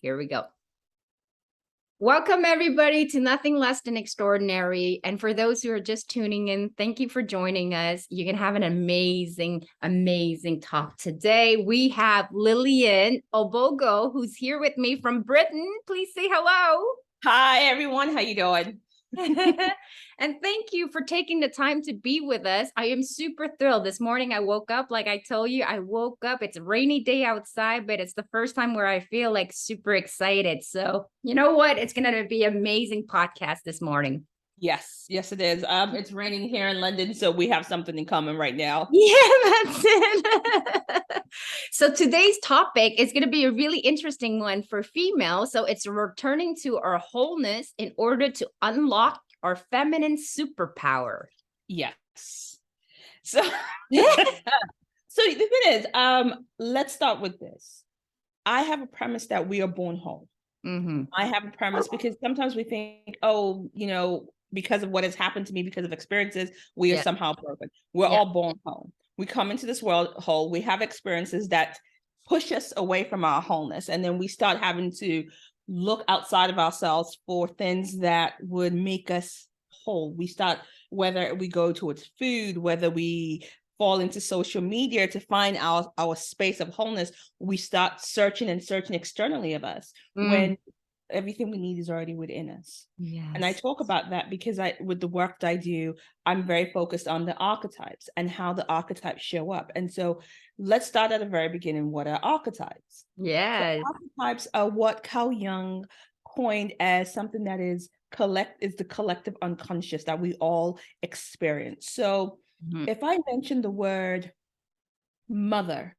Here we go. Welcome, everybody, to Nothing Less Than Extraordinary. And for those who are just tuning in, thank you for joining us. You can have an amazing, amazing talk today. We have Lillian Obogo, who's here with me from Britain. Please say hello. Hi, everyone. How you doing? And thank you for taking the time to be with us. I am super thrilled. This morning I woke up, like I told you, it's a rainy day outside, but it's the first time where I feel like super excited. So you know what? It's going to be an amazing podcast this morning. Yes, it is. It's raining here in London, so we have something in common right now. Yeah, that's it. So today's topic is going to be a really interesting one for females. So it's returning to our wholeness in order to unlock our feminine superpower. Yes. So, so the thing is, let's start with this. I have a premise that we are born whole. Mm-hmm. I have a premise because sometimes we think, because of what has happened to me, because of experiences, we are somehow broken. We're all born whole. We come into this world whole. We have experiences that push us away from our wholeness. And then we start having to look outside of ourselves for things that would make us whole. We start, whether we go towards food, whether we fall into social media to find our space of wholeness, we start searching externally of us when everything we need is already within us. Yes. And I talk about that because with the work that I do, I'm very focused on the archetypes and how the archetypes show up. And so let's start at the very beginning. What are archetypes? Yes. So archetypes are what Carl Jung coined as something that is the collective unconscious that we all experience. So if I mention the word mother,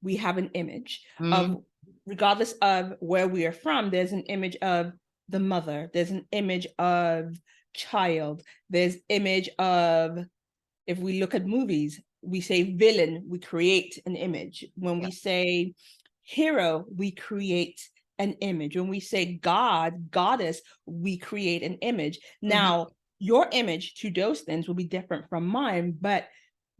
we have an image of, regardless of where we are from, there's an image of the mother, there's an image of child, there's image of, if we look at movies, we say villain, we create an image. When we say hero, we create an image. When we say God, goddess, we create an image. Now, your image to those things will be different from mine, but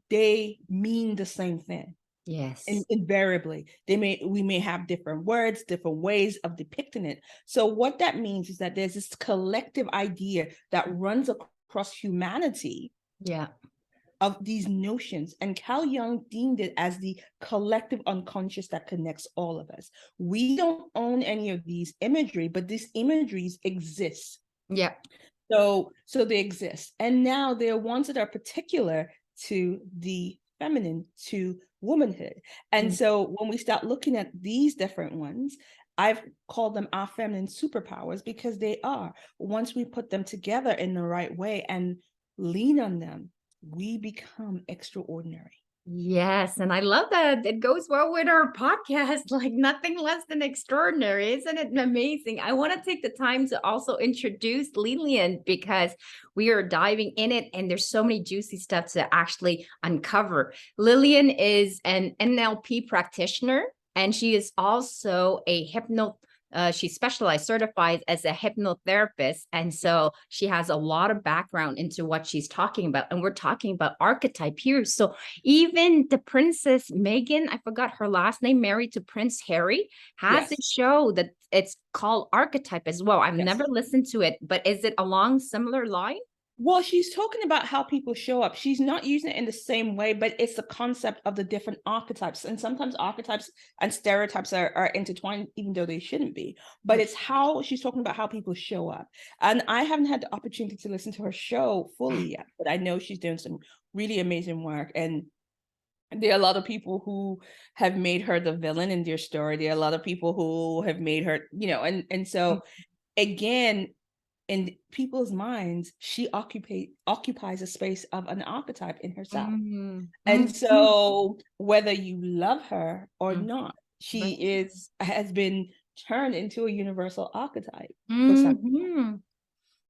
they mean the same thing. Yes. And invariably, we may have different words, different ways of depicting it. So what that means is that there's this collective idea that runs across humanity. Yeah. Of these notions. And Carl Jung deemed it as the collective unconscious that connects all of us. We don't own any of these imagery, but these imageries exist. Yeah. So they exist. And now there are ones that are particular to the feminine, to womanhood. And so when we start looking at these different ones, I've called them our feminine superpowers because they are. Once we put them together in the right way and lean on them, we become extraordinary. Yes. And I love that. It goes well with our podcast, like Nothing Less Than Extraordinary. Isn't it amazing? I want to take the time to also introduce Lillian because we are diving in it and there's so many juicy stuff to actually uncover. Lillian is an NLP practitioner and she is also a she specialized, certified as a hypnotherapist. And so she has a lot of background into what she's talking about. And we're talking about archetype here. So even the Princess Meghan, I forgot her last name, married to Prince Harry, has a show that it's called Archetype as well. I've never listened to it, but is it along similar line? Well, she's talking about how people show up. She's not using it in the same way, but it's the concept of the different archetypes. And sometimes archetypes and stereotypes are intertwined, even though they shouldn't be. But it's how she's talking about how people show up. And I haven't had the opportunity to listen to her show fully yet, but I know she's doing some really amazing work. And there are a lot of people who have made her the villain in their story. There are a lot of people who have made her, and so again, in people's minds, she occupies a space of an archetype in herself. And so whether you love her or not, she has been turned into a universal archetype.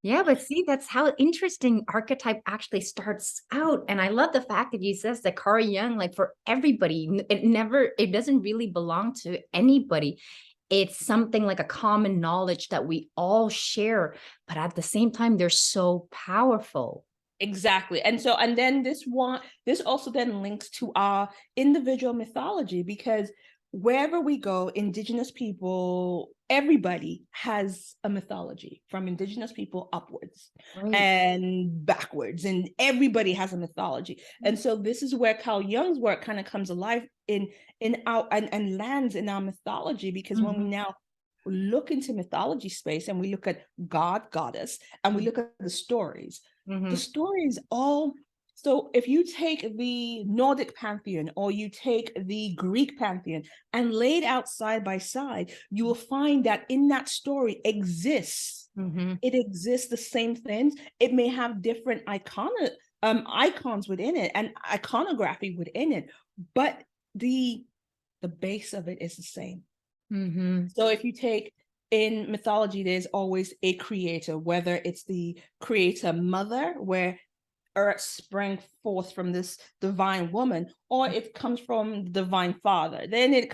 Yeah, but see, that's how interesting archetype actually starts out. And I love the fact that you says that Carl Jung, like for everybody, it doesn't really belong to anybody. It's something like a common knowledge that we all share, but at the same time, they're so powerful. Exactly. And so, and then this also then links to our individual mythology, because wherever we go, indigenous people, everybody has a mythology, from indigenous people upwards and backwards, and everybody has a mythology. And so this is where Carl Jung's work kind of comes alive in our and lands in our mythology, because when we now look into mythology space and we look at God, goddess, and we look at the stories all. So if you take the Nordic pantheon or you take the Greek pantheon and laid out side by side, you will find that in that story exists, it exists the same things. It may have different icons within it and iconography within it, but the base of it is the same. So if you take, in mythology, there's always a creator, whether it's the creator mother, where earth sprang forth from this divine woman, or it comes from the divine father. Then it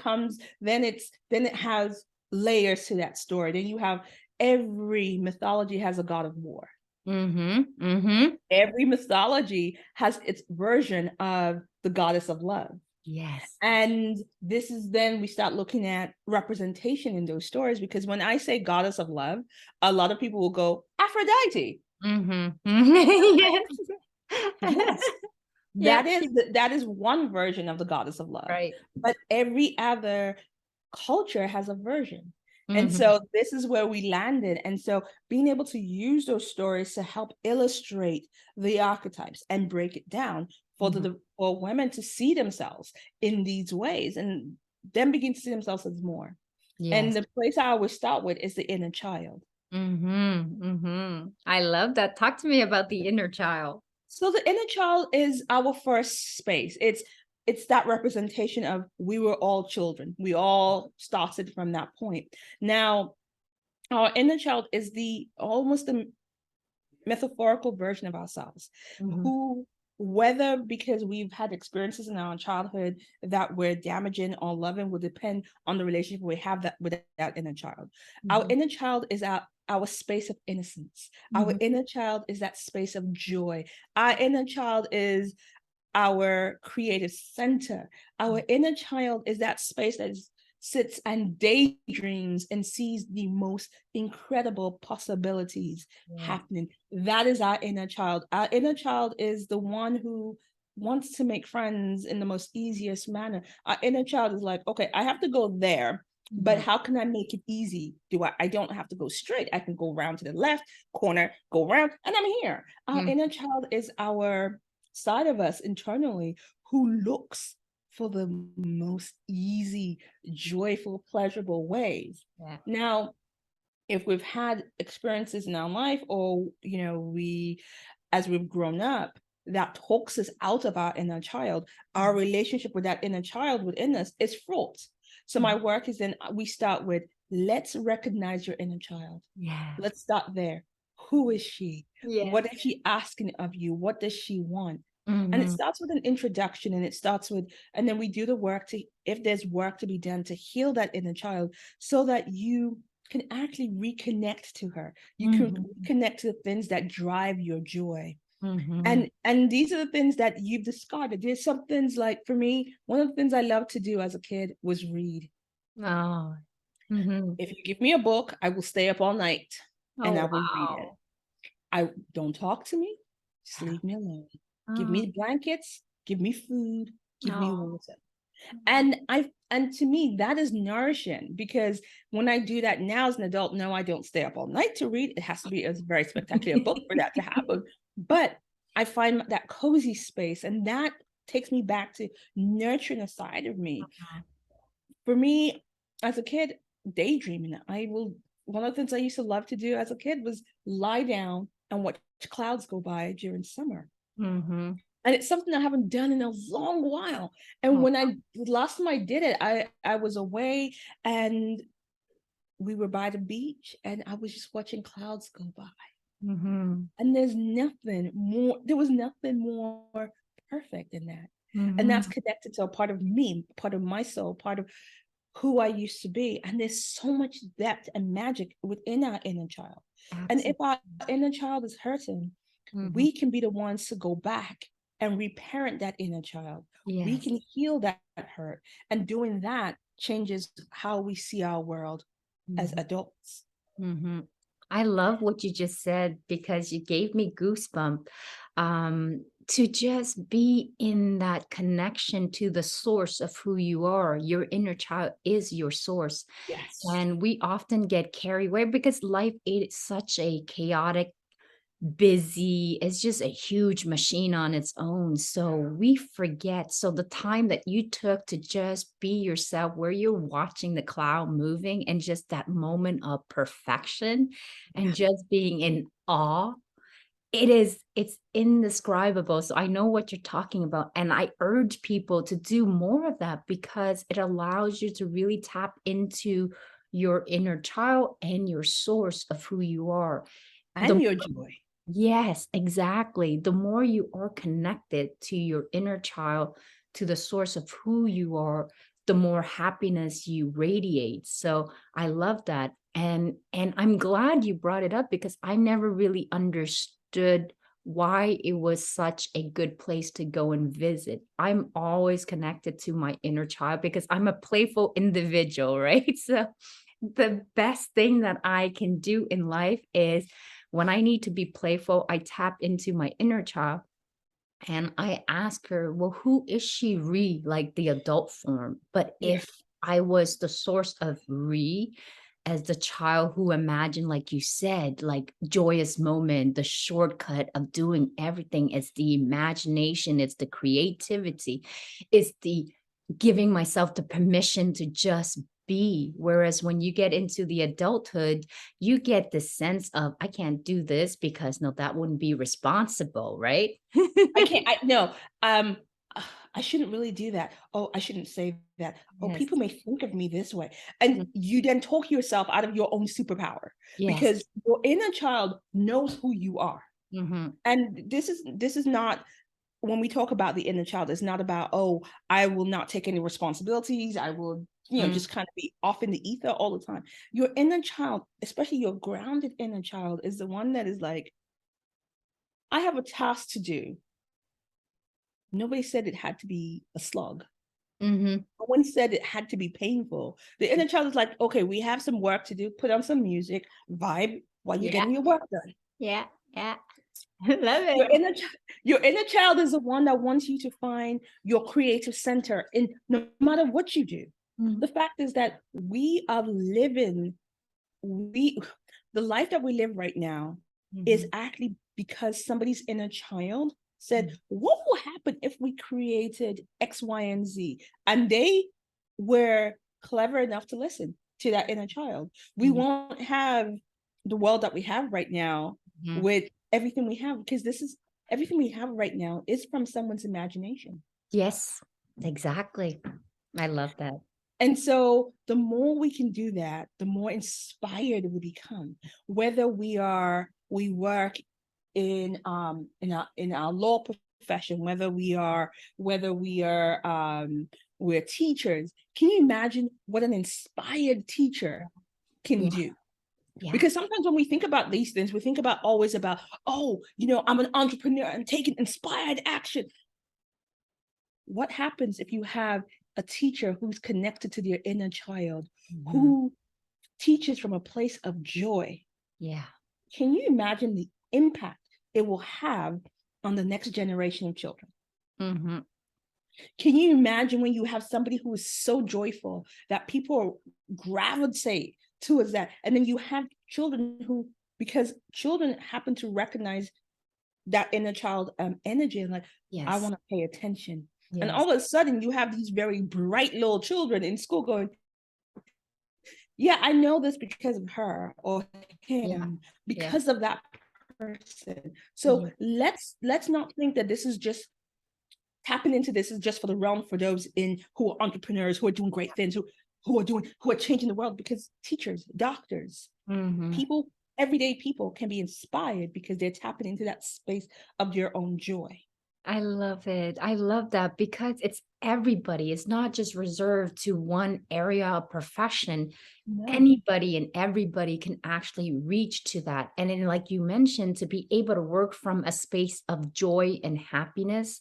has layers to that story. Then you have, every mythology has a god of war. Every mythology has its version of the goddess of love. Yes. And this is, then we start looking at representation in those stories, because when I say goddess of love, a lot of people will go, Aphrodite. Yes. Yes. That is one version of the goddess of love. Right. But every other culture has a version. And so this is where we landed. And so being able to use those stories to help illustrate the archetypes and break it down for for women to see themselves in these ways, and then begin to see themselves as more. And the place I always start with is the inner child. I love that. Talk to me about the inner child. So the inner child is our first space. It's that representation of, we were all children. We all started from that point. Now, our inner child is almost the metaphorical version of ourselves, who, whether because we've had experiences in our childhood that were damaging or loving, will depend on the relationship we have that with that inner child. Our inner child is our space of innocence. Our inner child is that space of joy. Our inner child is our creative center. Our inner child is that space that sits and daydreams and sees the most incredible possibilities happening. That is our inner child. Our inner child is the one who wants to make friends in the most easiest manner. Our inner child is like, okay, I have to go there, but how can I make it easy? I don't have to go straight. I can go around to the left corner, go around, and I'm here. Our inner child is our side of us internally who looks for the most easy, joyful, pleasurable ways. Now, if we've had experiences in our life, or as we've grown up, that talks us out of our inner child, our relationship with that inner child within us is fraught. So my work is, then we start with, let's recognize your inner child. Let's start there. Who is she? What is she asking of you? What does she want? And it starts with an introduction, and then we do the work if there's work to be done, to heal that inner child, so that you can actually reconnect to her. You can connect to the things that drive your joy. And these are the things that you've discarded. There's some things, like, for me, one of the things I loved to do as a kid was read. If you give me a book, I will stay up all night and I will read it. I don't talk to me, just leave me alone. Give me blankets, give me food, give me water. And to me, that is nourishing, because when I do that now as an adult, no, I don't stay up all night to read. It has to be a very spectacular book for that to happen. But I find that cozy space, and that takes me back to nurturing a side of me. For me, as a kid, daydreaming. One of the things I used to love to do as a kid was lie down and watch clouds go by during summer. And it's something I haven't done in a long while. And when last time I did it, I was away and we were by the beach, and I was just watching clouds go by. And there was nothing more perfect than that. And that's connected to a part of me, part of my soul, part of who I used to be. And there's so much depth and magic within our inner child. And if our inner child is hurting, we can be the ones to go back and reparent that inner child. We can heal that hurt. And doing that, changes how we see our world as Mhm. adults. Mhm. I love what you just said because you gave me goosebump to just be in that connection to the source of who you are. Your inner child is your source. Yes. And we often get carried away because life is such a chaotic, busy, it's just a huge machine on its own. So we forget. So the time that you took to just be yourself, where you're watching the cloud moving and just that moment of perfection and Yeah. just being in awe, it's indescribable. So I know what you're talking about. And I urge people to do more of that because it allows you to really tap into your inner child and your source of who you are. The And your joy. Yes, exactly. The more you are connected to your inner child, to the source of who you are, the more happiness you radiate. So I love that. And I'm glad you brought it up because I never really understood why it was such a good place to go and visit. I'm always connected to my inner child because I'm a playful individual, right? So the best thing that I can do in life is when I need to be playful, I tap into my inner child and I ask her, well, who is she like the adult form? But Yeah. if I was the source of as the child who imagined, like you said, like joyous moment, the shortcut of doing everything, it's the imagination, it's the creativity, it's the giving myself the permission to just be. Whereas when you get into the adulthood, you get the sense of, I can't do this because no, that wouldn't be responsible, right? I can't, I no, um, I shouldn't really do that. Oh, I shouldn't say that. Oh, Yes. people may think of me this way. And Mm, you then talk yourself out of your own superpower yes. because your inner child knows who you are. Mhm. And this is not, when we talk about the inner child, it's not about, oh, I will not take any responsibilities. I will, Mm, just kind of be off in the ether all the time. Your inner child, especially your grounded inner child, is the one that is like, I have a task to do. Nobody said it had to be a slog. mhm. No one said it had to be painful. The inner child is like, okay, we have some work to do. Put on some music, vibe while you're Yeah, getting your work done. yeah, yeah. I love Your it. inner, your inner child is the one that wants you to find your creative center in no matter what you do. Mhm, The fact is that we are living, we the life that we live right now is mhm, actually because somebody's inner child said, mhm. what will happen if we created X, Y, and Z? And they were clever enough to listen to that inner child. We Mhm, won't have the world that we have right now mhm. with everything we have, because this is everything we have right now is from someone's imagination. Yes, exactly. I love that. And so the more we can do that, the more inspired we become. Whether we work in our law profession, whether we're teachers. Can you imagine what an inspired teacher can Yeah, do? yeah. Because sometimes when we think about these things, we think about always about, oh, I'm an entrepreneur and taking inspired action. What happens if you have a teacher who's connected to their inner child, Mhm. who teaches from a place of joy? Yeah. Can you imagine the impact it will have on the next generation of children? Mhm. Can you imagine when you have somebody who is so joyful that people gravitate towards that? And then you have children who, because children happen to recognize that inner child energy and like, I Yes, want to pay attention. And yes. all of a sudden, you have these very bright little children in school going, yeah, I know this because of her or Yeah, him, yeah. because of that person. So Mhm. let's not think that this is just tapping into this is just for the realm for those in who are entrepreneurs, who are doing great things, who are changing the world, because teachers, doctors, Mhm. people, everyday people can be inspired because they're tapping into that space of their own joy. I love it. I love that because it's everybody. It's not just reserved to one area of profession. No. Anybody and everybody can actually reach to that. And then, like you mentioned, to be able to work from a space of joy and happiness.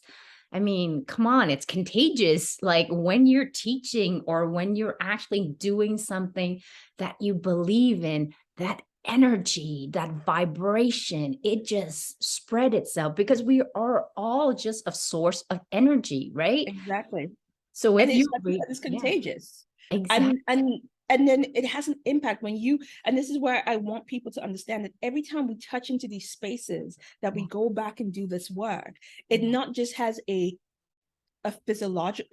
I mean, come on, it's contagious. Like when you're teaching or when you're actually doing something that you believe in, that energy, that vibration, it just spread itself because we are all just a source of energy, right? Exactly. So And if it's you like you said, it's yeah, contagious. exactly. And then it has an impact when you, and this is where I want people to understand that every time we touch into these spaces, that we go back and do this work, it Yeah. not just has a physiological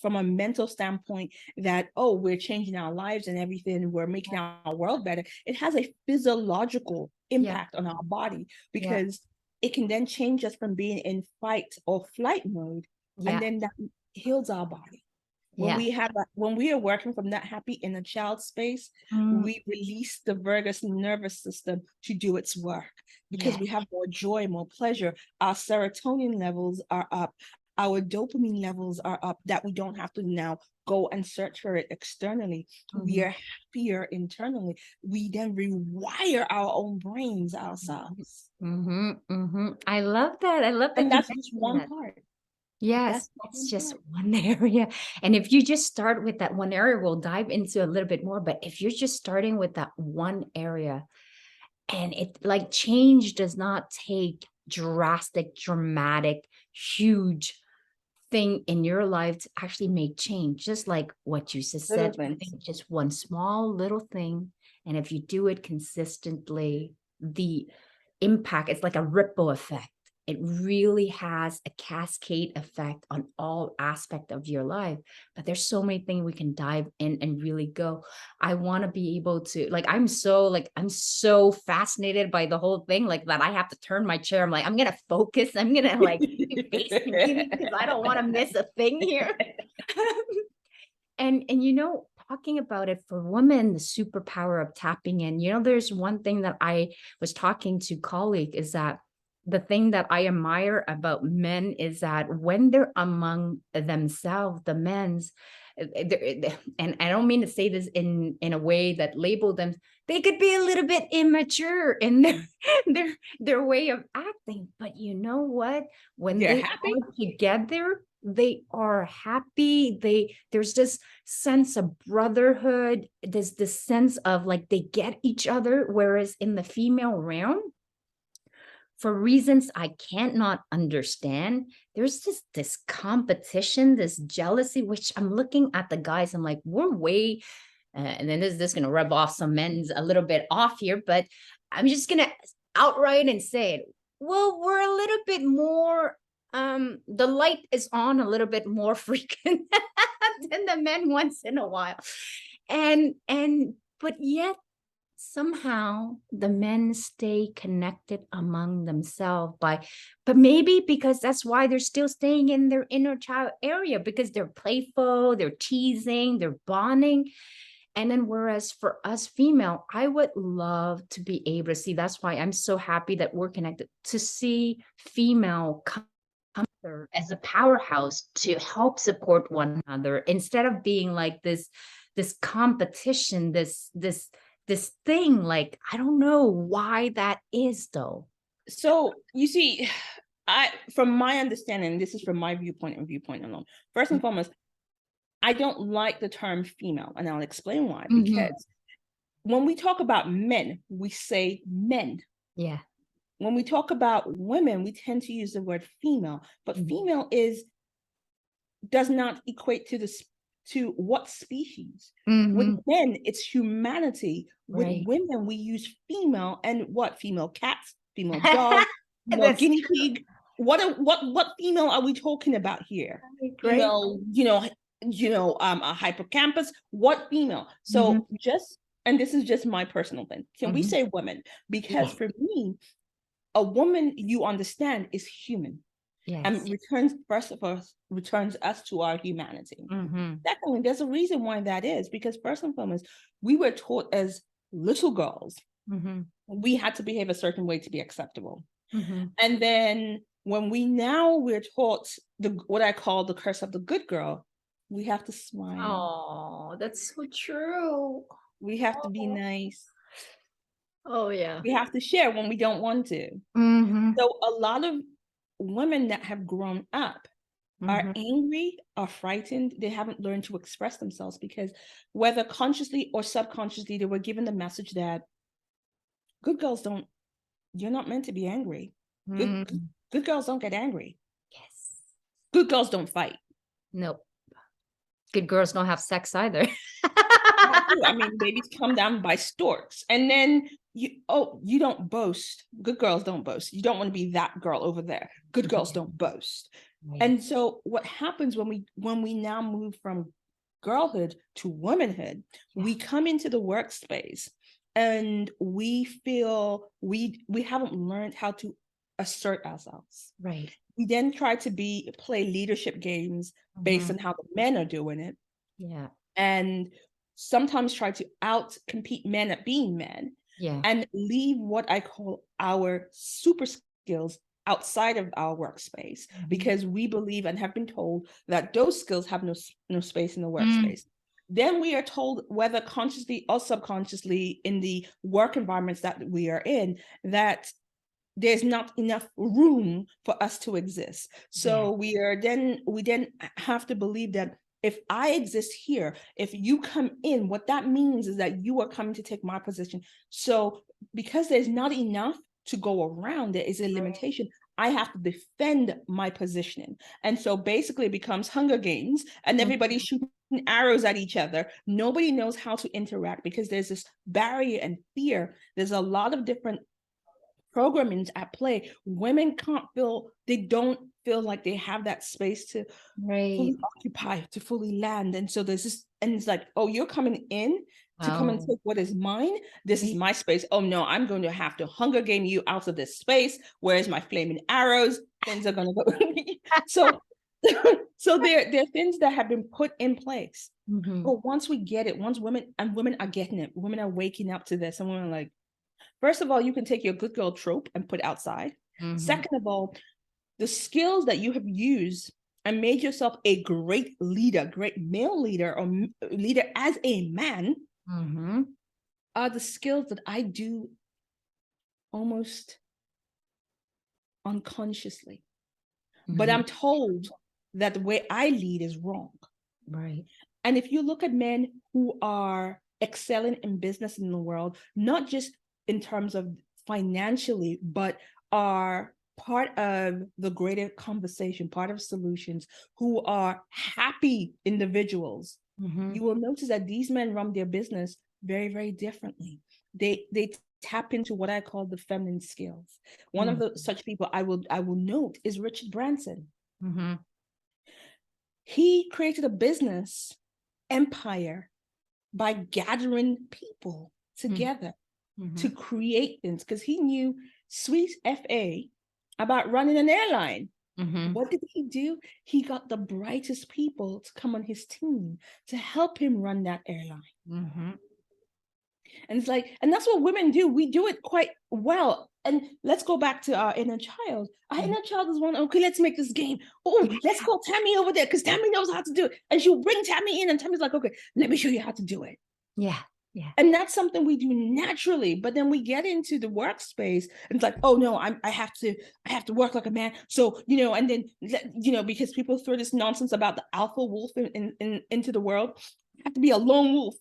from a mental standpoint that, oh, we're changing our lives and everything, we're making our world better. It has a physiological Yeah. impact on our body, Yeah. because it can then change us from being in fight or flight mode, and Yeah. then that heals our body. When Yeah. when we are working from that happy inner child space, Mm, we release the vagus nervous system to do its work, because yeah. we have more joy, more pleasure. Our serotonin levels are up, our dopamine levels are up, that we don't have to now go and search for it externally. We Mhm. are happier internally. We then rewire our own brains ourselves. Mhm. Mhm. I love that. I love that And you that's just mentioned one that. part. That's Yes, just that's one just part. one area. And if you just start with that one area, we'll dive into a little bit more. But if you're just starting with that one area, and it like change does not take drastic, dramatic, huge thing in your life to actually make change, just like what you just Little said, I things. think just one small little thing. And if you do it consistently, the impact, it's like a ripple effect. It really has a cascade effect on all aspect of your life. But there's so many things we can dive in and really go. I want to be able to I'm so fascinated by the whole thing, like that I have to turn my chair. I'm like, I'm gonna focus. I'm gonna like be facing you because I don't want to miss a thing here. And talking about it for women, the superpower of tapping in, there's one thing that I was talking to colleague is that the thing that I admire about men is that when they're among themselves, the men's, and I don't mean to say this in a way that label them, they could be a little bit immature in their their way of acting, but you know what? When They're they happy. are together, they are happy. There's this sense of brotherhood. There's this sense of like they get each other. Whereas in the female realm, for reasons I can't not understand, there's just this competition, this jealousy, which I'm looking at the guys. I'm like, we're way, and then this is going to rub off some men's a little bit off here, but I'm just going to outright and say it. Well, we're a little bit more, the light is on a little bit more frequent than the men once in a while. But yet somehow the men stay connected among themselves but maybe because that's why they're still staying in their inner child area, because they're playful, they're teasing, they're bonding. And then whereas for us female, I would love to be able to see, that's why I'm so happy that we're connected, to see female come together as a powerhouse to help support one another instead of being like this competition, this thing. Like, I don't know why that is though. So you see, from my understanding, this is from my viewpoint and viewpoint alone. First and foremost, I don't like the term female, and I'll explain why. Mhm. Because when we talk about men, we say men. Yeah. When we talk about women, we tend to use the word female, but Mhm. female does not equate to what species. With Mhm. men, it's humanity. With Right. women, we use female, and what? Female cats, female dogs, female That's guinea pig. What female are we talking about here? great. Female, a hippocampus. What female? Mhm. So and this is just my personal thing. Can we Mhm. say women? Because Yes. for me, a woman, you understand, is human, and Yes. returns us to our humanity. Mhm. Secondly, there's a reason why that is, because first and foremost, we were taught as little girls, Mhm. we had to behave a certain way to be acceptable. Mhm. And then when we're taught what I call the curse of the good girl, we have to smile. Oh, that's so true. We have to be nice. Oh yeah. We have to share when we don't want to. Mhm. So a lot of women that have grown up are angry, are frightened, they haven't learned to express themselves, because whether consciously or subconsciously, they were given the message that good girls don't, you're not meant to be angry. Good girls don't get angry. Yes. Good girls don't fight. Nope. Good girls don't have sex either. I mean, babies come down by storks. And then you don't boast. Good girls don't boast. You don't want to be that girl over there. Good girls don't boast. Right. And so what happens when we now move from girlhood to womanhood, we come into the workspace and we feel we haven't learned how to assert ourselves. Right. We then try to play leadership games based on how the men are doing it. Yeah. And sometimes try to out compete men at being men. Yeah. And leave what I call our super skills outside of our workspace, because we believe and have been told that those skills have no space in the workspace. Then we are told, whether consciously or subconsciously in the work environments that we are in, that there's not enough room for us to exist. So we then have to believe that if I exist here, if you come in, what that means is that you are coming to take my position. So because there's not enough to go around, there is a limitation. I have to defend my positioning. And so basically it becomes Hunger Games, and everybody's shooting arrows at each other. Nobody knows how to interact because there's this barrier and fear. There's a lot of different programming at play. Women they don't feel like they have that space to fully occupy, to fully land. And so there's this, and it's like, oh, you're coming in to come and take what is mine. This is my space. Oh no, I'm going to have to Hunger Game you out of this space. Where's my flaming arrows? Things are going to go. So there are things that have been put in place. But once we get it, once women are getting it, women are waking up to this, and women are like, first of all, you can take your good girl trope and put it outside. Second of all, the skills that you have used and made yourself a great leader, great male leader, or leader as a man, are the skills that I do almost unconsciously. But I'm told that the way I lead is wrong. Right. And if you look at men who are excelling in business in the world, not just in terms of financially, but are part of the greater conversation, part of solutions, who are happy individuals, you will notice that these men run their business very, very differently. They tap into what I call the feminine skills. One of the such people I will note is Richard Branson. He created a business empire by gathering people together to create things, because he knew sweet FA about running an airline. What did he do? He got the brightest people to come on his team to help him run that airline. And it's like, and that's what women do. We do it quite well. And let's go back to our inner child. Our inner child is one, okay, let's make this game. Oh, let's call Tammy over there because Tammy knows how to do it. And she'll bring Tammy in, and Tammy's like, okay, let me show you how to do it. Yeah. And that's something we do naturally. But then we get into the workspace and it's like, oh no, I have to work like a man. So, and then, because people throw this nonsense about the alpha wolf into the world, I have to be a lone wolf.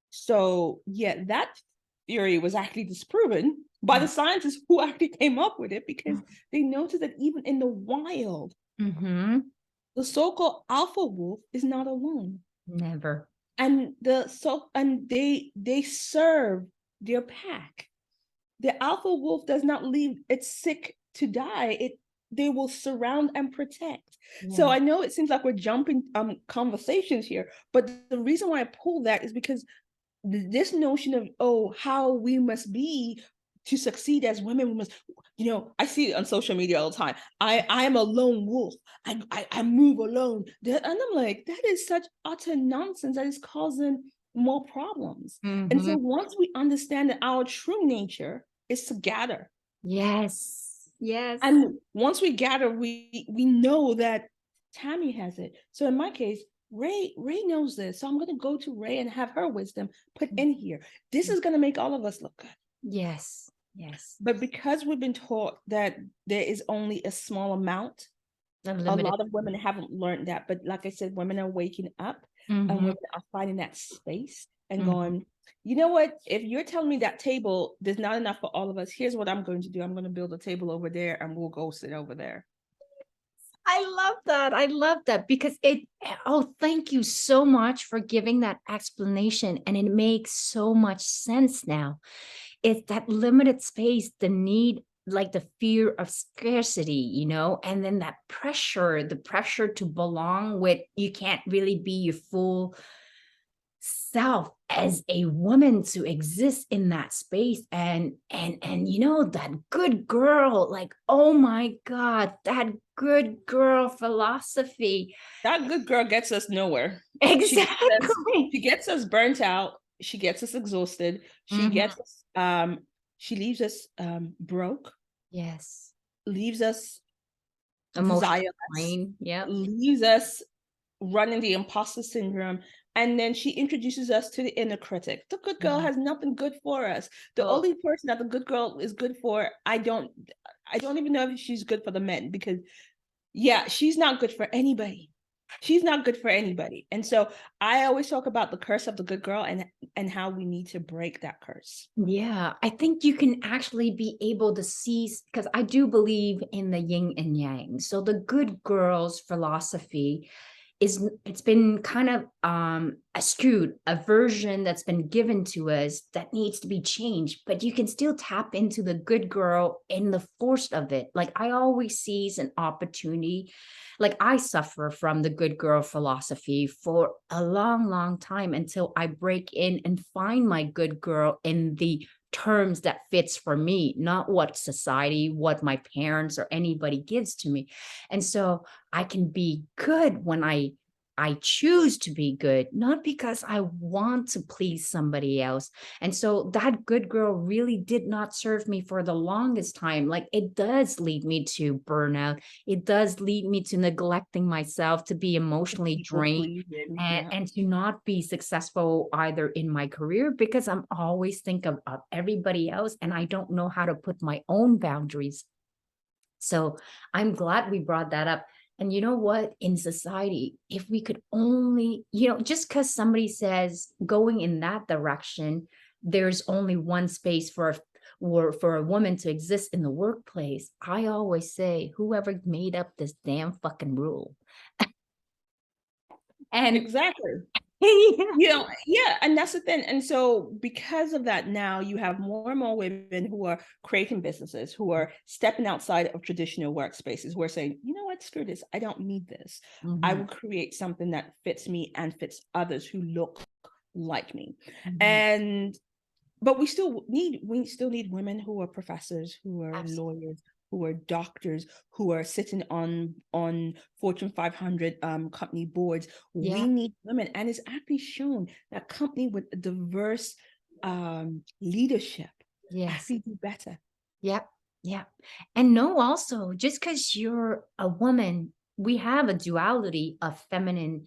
So yeah, that theory was actually disproven by the scientists who actually came up with it, because they noticed that even in the wild, the so-called alpha wolf is not alone. Never. And they serve their pack. The alpha wolf does not leave its sick to die. They will surround and protect. So I know it seems like we're jumping conversations here, but the reason why I pull that is because this notion of how we must be to succeed as women, we must, I see it on social media all the time. I am a lone wolf. I move alone. And I'm like, that is such utter nonsense that is causing more problems. And so once we understand that our true nature is to gather. Yes. And once we gather, we know that Tammy has it. So in my case, Ray knows this. So I'm going to go to Ray and have her wisdom put in here. This is going to make all of us look good. Yes. But because we've been taught that there is only a small amount A Unlimited. lot of women haven't learned that, but like I said, women are waking up and Mm-hmm. women are finding that space and Mm-hmm. going, you know what, if you're telling me that table there's not enough for all of us, here's what I'm going to do. I'm going to build a table over there and we'll go sit over there. I love that. I love that because oh, thank you so much for giving that explanation. And it makes so much sense now. It's that limited space, the need, like the fear of scarcity, and then that pressure, the pressure to belong with, you can't really be your full self as a woman to exist in that space. And that good girl, like, oh my God, that good girl philosophy. That good girl gets us nowhere. Exactly. She gets us burnt out, she gets us exhausted, she Mhm. gets us she leaves us broke, Yes. leaves us Emotional desireless, drain. Yep. leaves us running the imposter syndrome. And then she introduces us to the inner critic. The good girl Mhm. has nothing good for us. The Oh, only person that the good girl is good for, I don't even know if she's good for the men, because yeah, she's not good for anybody. She's not good for anybody. And so I always talk about the curse of the good girl and how we need to break that curse. yeah. I think you can actually be able to see, because I do believe in the yin and yang. So the good girls philosophy it's been kind of skewed, a version that's been given to us that needs to be changed, but you can still tap into the good girl in the force of it. Like I always sees an opportunity. Like I suffer from the good girl philosophy for a long, long time until I break in and find my good girl in the terms that fits for me, not what society, what my parents or anybody gives to me. And so I can be good when I choose to be good, not because I want to please somebody else. And so that good girl really did not serve me for the longest time. Like it does lead me to burnout. It does lead me to neglecting myself, to be emotionally People drained, pleasing. and, Yeah. and to not be successful either in my career because I'm always thinking of everybody else and I don't know how to put my own boundaries. So I'm glad we brought that up. And you know what? In society, if we could only, just because somebody says going in that direction, there's only one space for a woman to exist in the workplace. I always say, whoever made up this damn fucking rule. And Exactly. yeah. Yeah, and that's the thing. And so because of that, now you have more and more women who are creating businesses, who are stepping outside of traditional workspaces, who are saying, you know what, screw this, I don't need this. I Mhm, will create something that fits me and fits others who look like me. mhm. And but we still need women who are professors, who are Absolutely. lawyers, who are doctors, who are sitting on Fortune 500 company boards. Yeah. We need women, and it's actually shown that company with diverse leadership Yes. actually do better. Yep. Yep. And no, also, just because you're a woman, we have a duality of feminine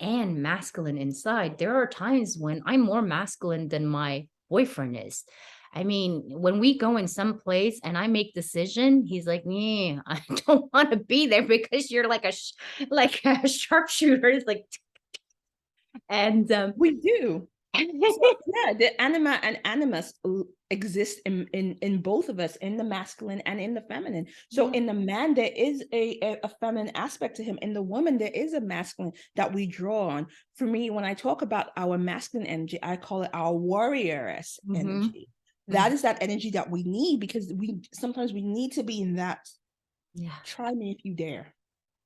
and masculine inside. There are times when I'm more masculine than my boyfriend is. I mean, when we go in some place and I make decision, he's like, "Yeah, I don't want to be there because you're like like a sharpshooter." It's like, and We do. So yeah, the anima and animus exist in both of us, in the masculine and in the feminine. So yeah. in the man, there is a feminine aspect to him. In the woman, there is a masculine that we draw on. For me, when I talk about our masculine energy, I call it our warrioress Mm-hmm. energy. That is that energy that we need, because we sometimes we need to be in that. Yeah. Try me if you dare.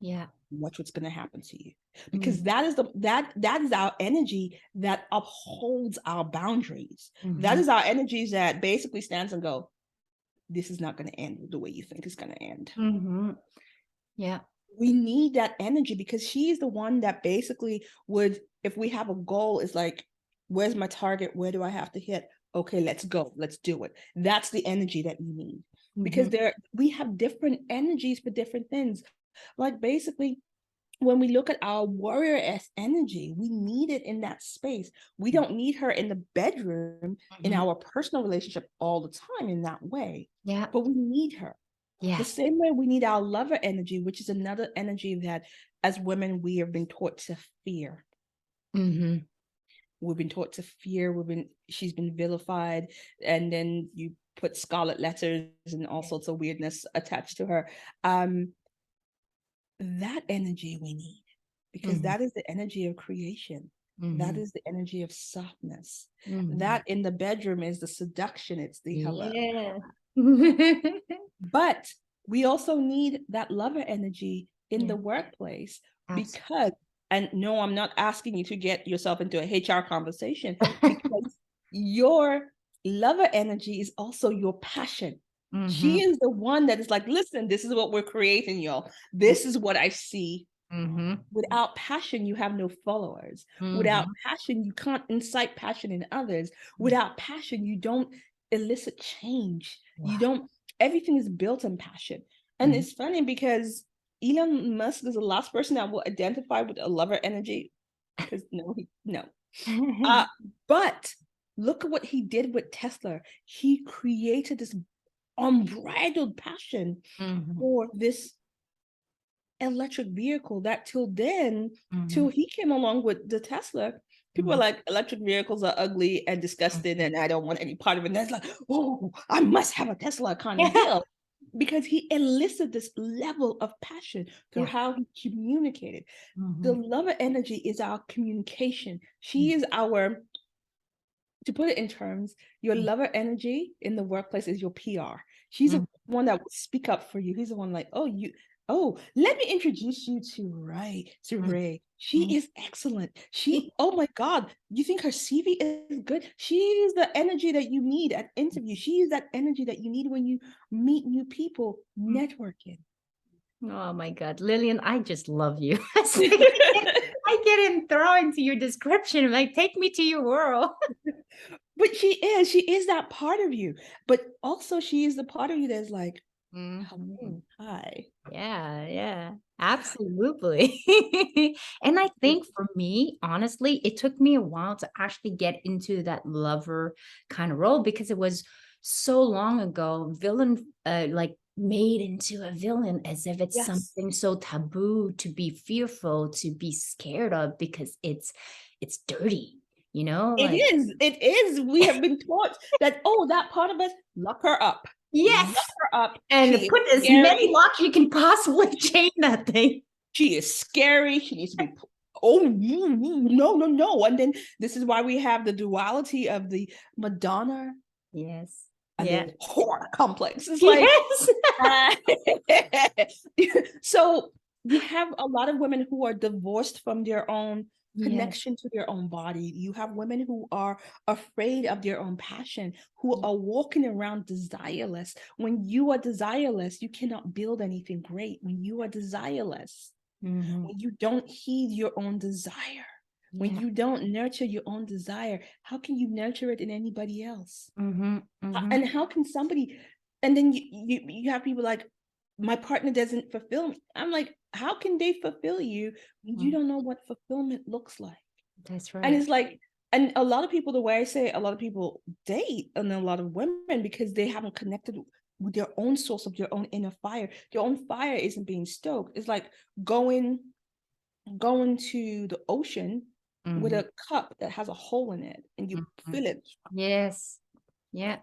Yeah. Watch what's going to happen to you, Mm-hmm. because that is our energy that upholds our boundaries. That Mm-hmm. is our energies that basically stands and go, this is not going to end the way you think it's going to end. Mm-hmm. Yeah. We need that energy, because she's the one that basically would, if we have a goal, is like, where's my target, where do I have to hit? Okay, let's go, let's do it. That's the energy that we need, Mm-hmm. because we have different energies for different things. Like basically, when we look at our warrior-esque energy, we need it in that space. We don't need her in the bedroom, in Mm-hmm. our personal relationship all the time in that way, Yeah. but we need her. The Yes. same way we need our lover energy, which is another energy that as women, we have been taught to fear. Mm-hmm. We've been taught to fear. She's been vilified. And then you put scarlet letters and all sorts of weirdness attached to her. That energy we need, because Mm-hmm. that is the energy of creation. That Mm-hmm. is the energy of softness. Mm-hmm. That in the bedroom is the seduction. It's the hello. Yeah. But we also need that lover energy in Yeah. the workplace Absolutely. because, and no, I'm not asking you to get yourself into a HR conversation, because your lover energy is also your passion. Mm-hmm. She is the one that is like, listen, this is what we're creating, y'all. This is what I see. Mm-hmm. Without passion, you have no followers. Without passion, you can't incite passion in others. Without passion, you don't elicit change. You Wow. don't, everything is built on passion. And it's funny because Elon Musk is the last person that will identify with a lover energy. Because no. But look at what he did with Tesla. He created this unbridled passion Mm-hmm. for this electric vehicle that till Mm-hmm. he came along with the Tesla, people were like, electric vehicles are ugly and disgusting and I don't want any part of it. And that's like, oh, I must have a Tesla kind of deal. Because he elicited this level of passion through Yeah. how he communicated. The Mm-hmm. lover energy is our communication. She is our, to put it in terms, your lover energy in the workplace is your PR. She's the one that will speak up for you. He's the one like, let me introduce you to Ray. She is excellent. Oh my God, you think her CV is good? She is the energy that you need at interview. She is that energy that you need when you meet new people, networking. Oh my God, Lillian, I just love you. I get enthralled into your description. Like, take me to your world. But she is that part of you. But also she is the part of you that's like, hello, hi. Yeah, absolutely. And I think for me, honestly, it took me a while to actually get into that lover kind of role because it was so long ago, villain like made into a villain as if it's Yes. something so taboo to be fearful, to be scared of because it's dirty, like It is. We have been taught that, that part of us, lock her up. yes. Lock her up. And She is put as many scary. locks you can possibly chain that thing. She is scary. She needs to be, no. And then this is why we have the duality of the Madonna Yes. and Yeah. the horror complex. It's like, Yes. so we have a lot of women who are divorced from their own Yes. connection to their own body. You have women who are afraid of their own passion, who are walking around desireless. When you are desireless, you cannot build anything great. When you are desireless, when you don't heed your own desire, when you don't nurture your own desire, how can you nurture it in anybody else? And how can somebody, and then you have people like, my partner doesn't fulfill me. I'm like, how can they fulfill you when you don't know what fulfillment looks like? That's And right. it's like, and a lot of people, the way I say it, a lot of people date, and a lot of women, because they haven't connected with their own source of their own inner fire. Their own fire isn't being stoked. It's like going to the ocean with a cup that has a hole in it and you fill it. Yes. Yeah.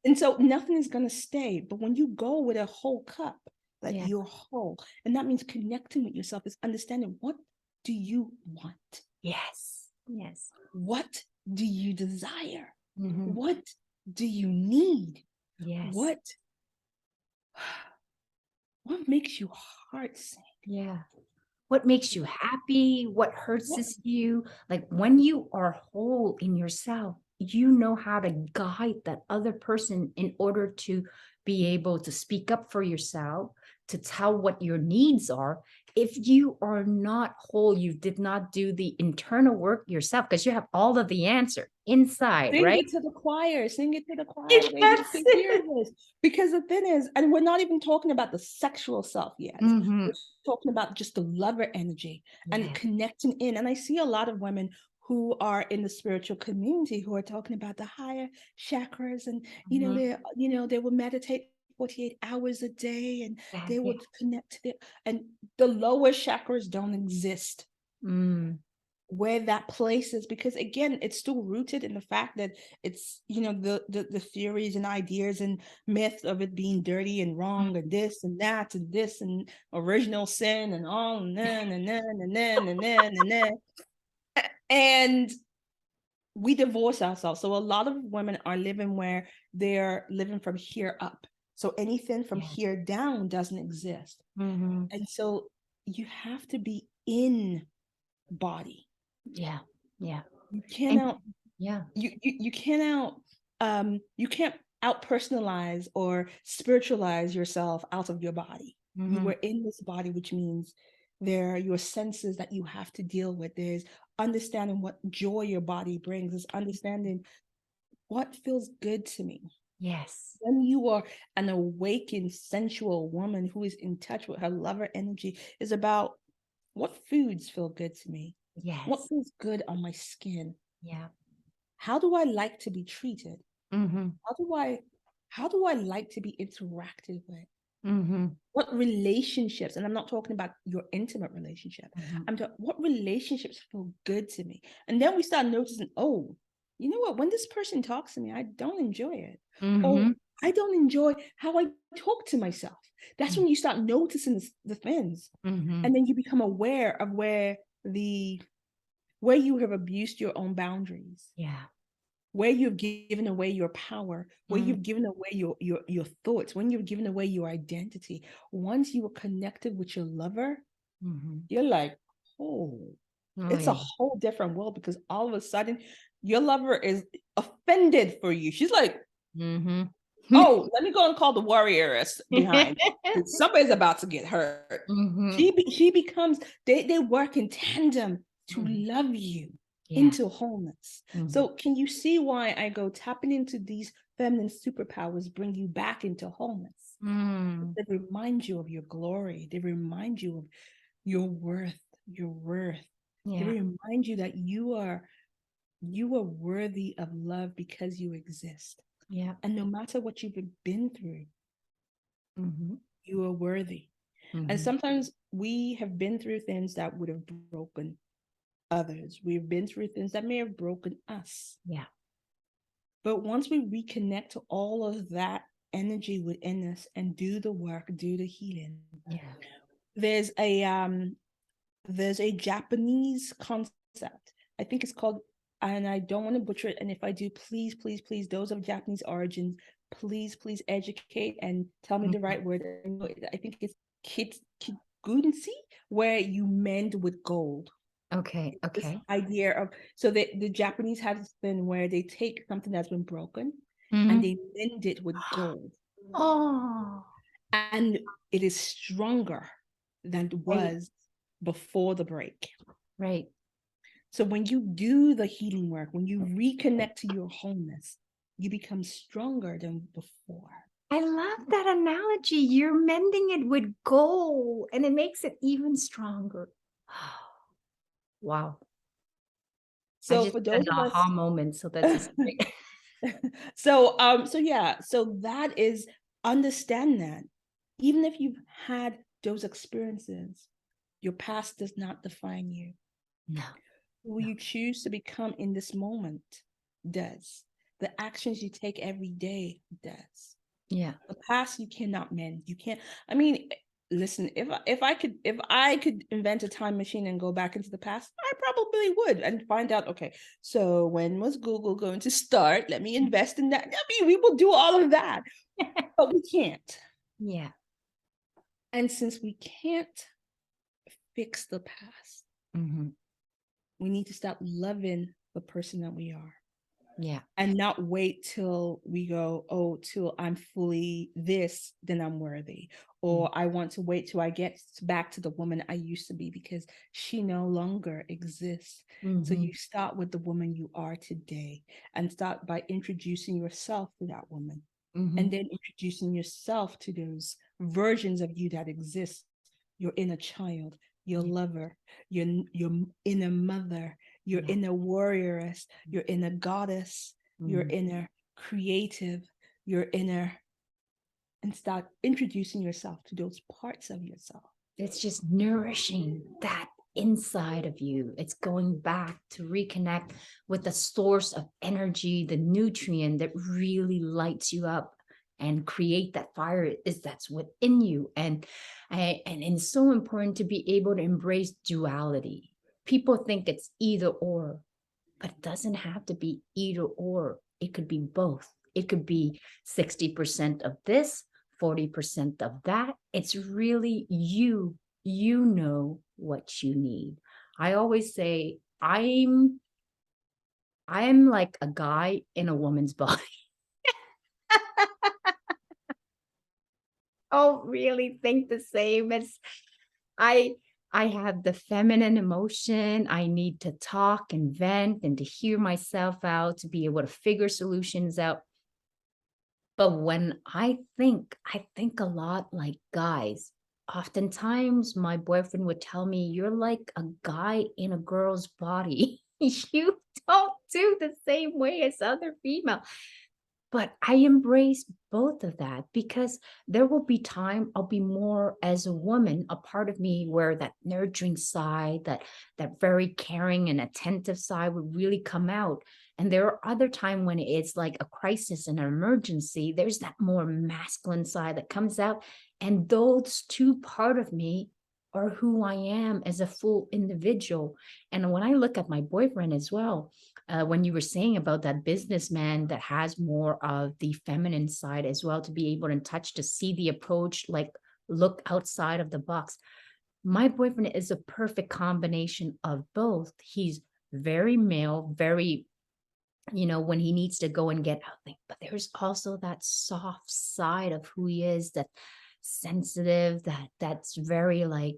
And so nothing is going to stay. But when you go with a whole cup, like Yeah. you're whole, and that means connecting with yourself is understanding, what do you want? Yes. Yes. What do you desire? Mm-hmm. What do you need? Yes. What makes your heart sing? Yeah. What makes you happy? What hurts you? Like when you are whole in yourself, you know how to guide that other person in order to be able to speak up for yourself, to tell what your needs are. If you are not whole, you did not do the internal work yourself because you have all of the answer inside, Sing right? it to the choir. Sing it to the choir. They need Yes. to hear this. Because the thing is, and we're not even talking about the sexual self yet. We're talking about just the lover energy and connecting in. And I see a lot of women who are in the spiritual community who are talking about the higher chakras, and they will meditate 48 hours a day, and they Yeah. would connect to and the lower chakras don't exist where that place is, because again, it's still rooted in the fact that it's, the theories and ideas and myths of it being dirty and wrong and this and that and this and original sin and all and then and then and then and then and then. And we divorce ourselves. So a lot of women are living where they're living from here up. So anything from here down doesn't exist. And so you have to be in body. Yeah. You cannot, Yeah. you cannot, you can't out personalize or spiritualize yourself out of your body. You were in this body, which means there are your senses that you have to deal with. There's understanding what joy your body brings. There's understanding what feels good to me. Yes. When you are an awakened, sensual woman who is in touch with her lover energy, is about what foods feel good to me. Yes. What feels good on my skin? Yeah. How do I like to be treated? Mm-hmm. How do I like to be interacted with? What relationships, and I'm not talking about your intimate relationship, I'm talking what relationships feel good to me. And then we start noticing, oh, you know what, when this person talks to me, I don't enjoy it. Oh, I don't enjoy how I talk to myself. That's when you start noticing the things. And then you become aware of where you have abused your own boundaries. Yeah. Where you've given away your power, where you've given away your thoughts, when you've given away your identity. Once you are connected with your lover, you're like, it's a whole different world, because all of a sudden your lover is offended for you. She's like, oh, let me go and call the warrioress behind. Somebody's about to get hurt. She becomes, they work in tandem to love you into wholeness. So can you see why I go tapping into these feminine superpowers bring you back into wholeness? They remind you of your glory. They remind you of your worth, your worth. They remind you that you are worthy of love because you exist. Yeah. And no matter what you've been through, you are worthy. And sometimes we have been through things that would have broken others. We've been through things that may have broken us. Yeah. But once we reconnect to all of that energy within us and do the work, do the healing, there's a Japanese concept. I think it's called, and I don't want to butcher it, and if I do, please, please, please, those of Japanese origin, please, please educate and tell me the right word. I think it's kigunsi, where you mend with gold. Okay. This idea of, so the Japanese have this thing where they take something that's been broken and they mend it with gold. And it is stronger than it was before the break. Right. So when you do the healing work, when you reconnect to your wholeness, you become stronger than before. I love that analogy. You're mending it with gold and it makes it even stronger. Wow. So for those of us, aha moment. So that's so that is, understand that even if you've had those experiences, your past does not define you. No. Who you choose to become in this moment does. The actions you take every day does. Yeah. The past you cannot mend. You can't. I mean, listen, if I could invent a time machine and go back into the past, I probably would, and find out, okay, so when was Google going to start? Let me invest in that. I mean, we will do all of that, but we can't. Yeah. And since we can't fix the past, we need to stop loving the person that we are. Yeah. And not wait till we go, oh, till I'm fully this, then I'm worthy. Or I want to wait till I get back to the woman I used to be, because she no longer exists. So you start with the woman you are today, and start by introducing yourself to that woman. And then introducing yourself to those versions of you that exist. Your inner child, your lover, your inner mother, your inner warrioress, your inner goddess, your inner creative, your inner and start introducing yourself to those parts of yourself. It's just nourishing that inside of you. It's going back to reconnect with the source of energy, the nutrient that really lights you up and create that fire is that's within you. And it's so important to be able to embrace duality. People think it's either or, but it doesn't have to be either or. It could be both. It could be 60% of this, 40% of that. It's really you. You know what you need. I always say I'm like a guy in a woman's body. Oh, really think the same as I I have the feminine emotion. I need to talk and vent and to hear myself out, to be able to figure solutions out. But when I think a lot like guys. Oftentimes, my boyfriend would tell me, "You're like a guy in a girl's body. You don't do the same way as other female." But I embrace both of that because there will be time I'll be more as a woman, a part of me where that nurturing side, that very caring and attentive side would really come out. And there are other time when it's like a crisis and an emergency, there's that more masculine side that comes out. And those two part of me are who I am as a full individual. And when I look at my boyfriend as well, when you were saying about that businessman that has more of the feminine side as well, to be able to touch, to see the approach, like look outside of the box. My boyfriend is a perfect combination of both. He's very male, very, when he needs to go and get out there, but there's also that soft side of who he is, that sensitive, that's very like,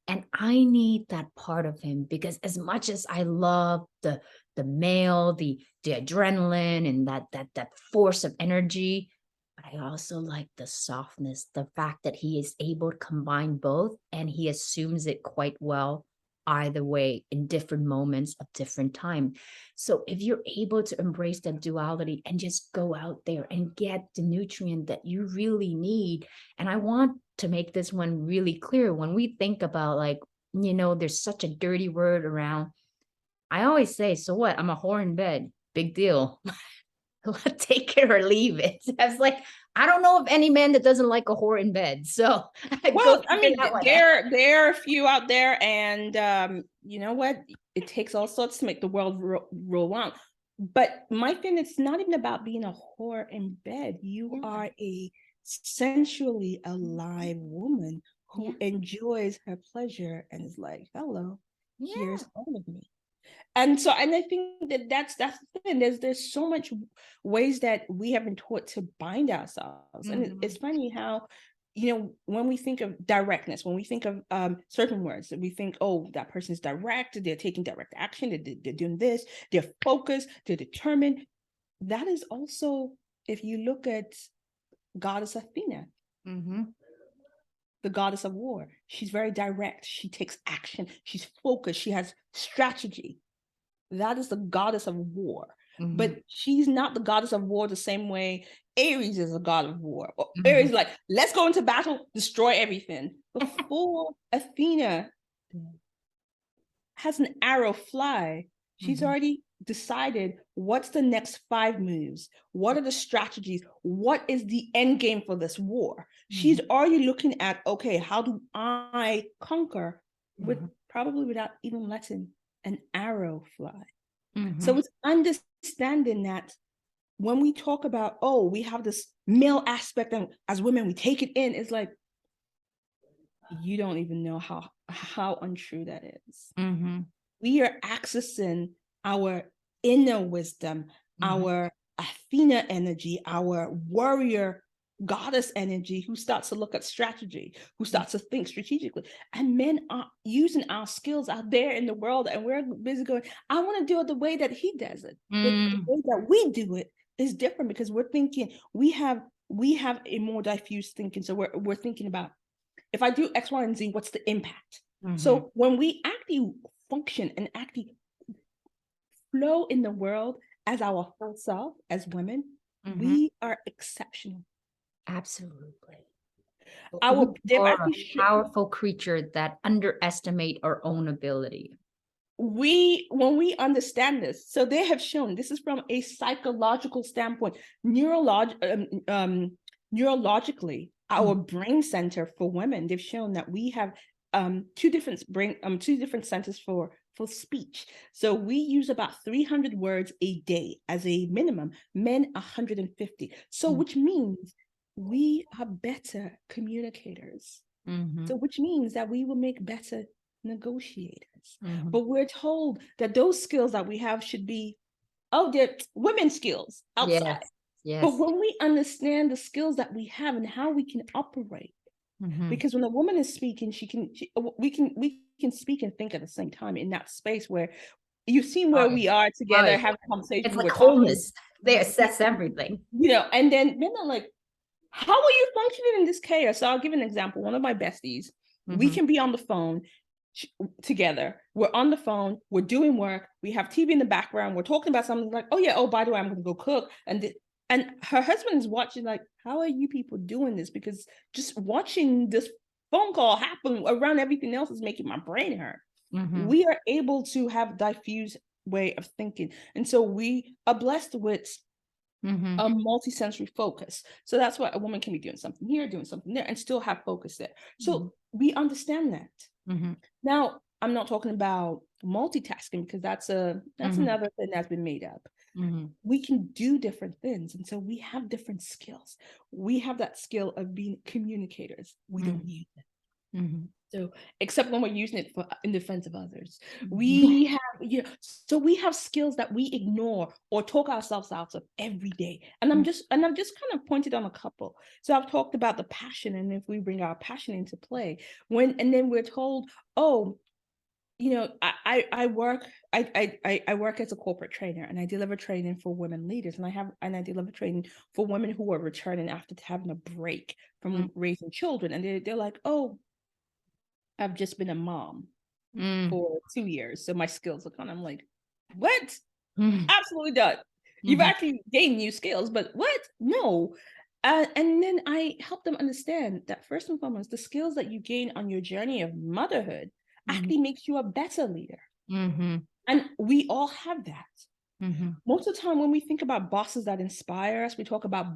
and I need that part of him because as much as I love the male, the adrenaline and that force of energy, but I also like the softness, the fact that he is able to combine both and he assumes it quite well either way in different moments of different time. So if you're able to embrace that duality and just go out there and get the nutrient that you really need. And I want to make this one really clear. When we think about like, there's such a dirty word around. I always say, so what? I'm a whore in bed. Big deal. Take it or leave it. I was like, I don't know of any man that doesn't like a whore in bed. So well, I mean, there are a few out there, and you know what? It takes all sorts to make the world roll on. But my thing, it's not even about being a whore in bed. You are a sensually alive woman who enjoys her pleasure and is like, hello, here's all of me. And so, and I think that's the thing. There's so much ways that we have been taught to bind ourselves, and it's funny how, when we think of directness, when we think of certain words, we think, oh, that person's direct, they're taking direct action, they're doing this, they're focused, they're determined. That is also, if you look at Goddess Athena, the goddess of war, she's very direct. She takes action. She's focused. She has strategy. That is the goddess of war. But she's not the goddess of war the same way Aries is a god of war. Aries is like, let's go into battle, destroy everything. Before Athena has an arrow fly, she's already decided what's the next 5 moves, what are the strategies, what is the end game for this war. She's already looking at, okay, how do I conquer probably without even letting an arrow fly. So it's understanding that when we talk about, oh, we have this male aspect, and as women we take it in, it's like, you don't even know how untrue that is. We are accessing our inner wisdom, our Athena energy, our warrior goddess energy, who starts to look at strategy, who starts to think strategically. And men are using our skills out there in the world, and we're busy going, I want to do it the way that he does it. But the way that we do it is different, because we're thinking, we have a more diffuse thinking. So we're thinking about, if I do X, Y, and Z, what's the impact? So when we actually function and actually flow in the world as our full self, as women, we are exceptional. Absolutely. They've Or a actually powerful creature that underestimate our own ability. when we understand this, so they have shown, this is from a psychological standpoint, neurologically, our brain center for women, they've shown that we have two different centers for speech. So we use about 300 words a day as a minimum, men 150. So which means we are better communicators. So which means that we will make better negotiators. But we're told that those skills that we have should be, oh, they're women's skills outside. Yes. But when we understand the skills that we have and how we can operate, because when a woman is speaking, we can speak and think at the same time in that space where you've seen where we are together, having a conversation. It's like wholeness. They assess everything. And then they're like, how are you functioning in this chaos? So I'll give an example. One of my besties, we can be on the phone together. We're on the phone, we're doing work, we have TV in the background, we're talking about something like, oh yeah, oh, by the way, I'm going to go cook. And her husband is watching like, how are you people doing this? Because just watching this phone call happen around everything else is making my brain hurt. We are able to have diffuse way of thinking. And so we are blessed with a multi-sensory focus. So that's why a woman can be doing something here, doing something there, and still have focus there. So we understand that. Now, I'm not talking about multitasking because that's another thing that's been made up. We can do different things. And so we have different skills. We have that skill of being communicators. We don't use it. So except when we're using it in defense of others, we have, so we have skills that we ignore or talk ourselves out of every day. And I've just kind of pointed on a couple. So I've talked about the passion, and if we bring our passion into play, and then we're told, oh, I work as a corporate trainer, and I deliver training for women leaders, and I deliver training for women who are returning after having a break from raising children, and they're like, oh, I've just been a mom for 2 years, so my skills are kind of, I'm like, what? Absolutely done. You've actually gained new skills, but what? No. And then I help them understand that first and foremost, the skills that you gain on your journey of motherhood actually makes you a better leader. And we all have that. Most of the time when we think about bosses that inspire us, we talk about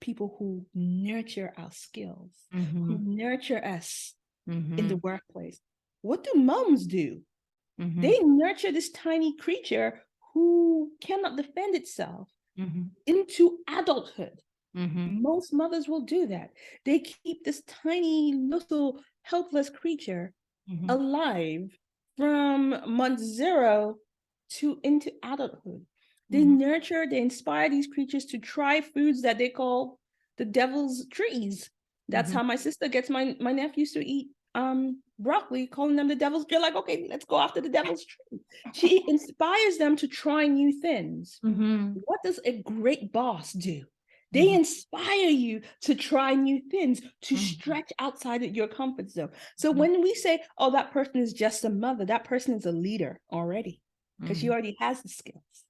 people who nurture our skills, who nurture us in the workplace. What do moms do? They nurture this tiny creature who cannot defend itself into adulthood. Most mothers will do that. They keep this tiny little helpless creature alive from month 0 to into adulthood. They nurture, they inspire these creatures to try foods that they call the devil's trees. That's how my sister gets my nephews to eat broccoli, calling them the devil's. You're like, okay, let's go after the devil's tree. She inspires them to try new things. What does a great boss do? They inspire you to try new things, to stretch outside of your comfort zone. So when we say, oh, that person is just a mother, that person is a leader already, because she already has the skills.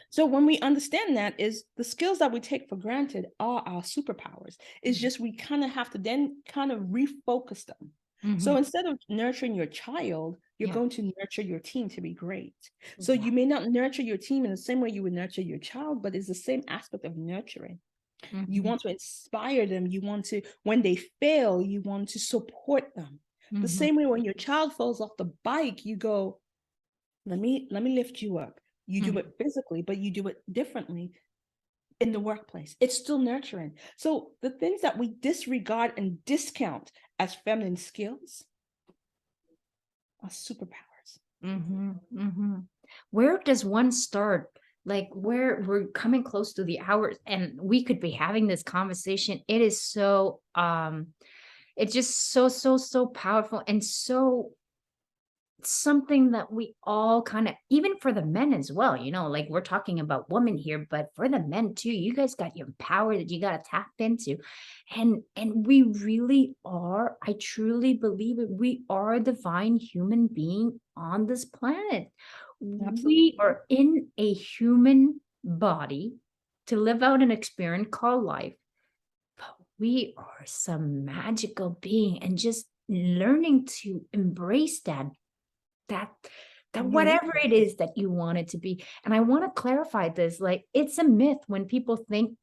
So when we understand that, is the skills that we take for granted are our superpowers. It's just we kind of have to then kind of refocus them. So instead of nurturing your child, you're going to nurture your team to be great. So you may not nurture your team in the same way you would nurture your child, but it's the same aspect of nurturing. You want to inspire them. You want to, when they fail, you want to support them. The same way when your child falls off the bike, you go, let me lift you up. You do it physically, but you do it differently in the workplace. It's still nurturing. So the things that we disregard and discount as feminine skills are superpowers. Where does one start? Like, where we're coming close to the hours, and we could be having this conversation. It is so it's just so powerful, and so something that we all kind of, even for the men as well, like we're talking about women here, but for the men too, you guys got your power that you got to tap into. And we really are, I truly believe it, we are a divine human being on this planet. Absolutely. We are in a human body to live out an experience called life. But we are some magical being, and just learning to embrace that whatever it is that you want it to be. And I want to clarify this, like, it's a myth when people think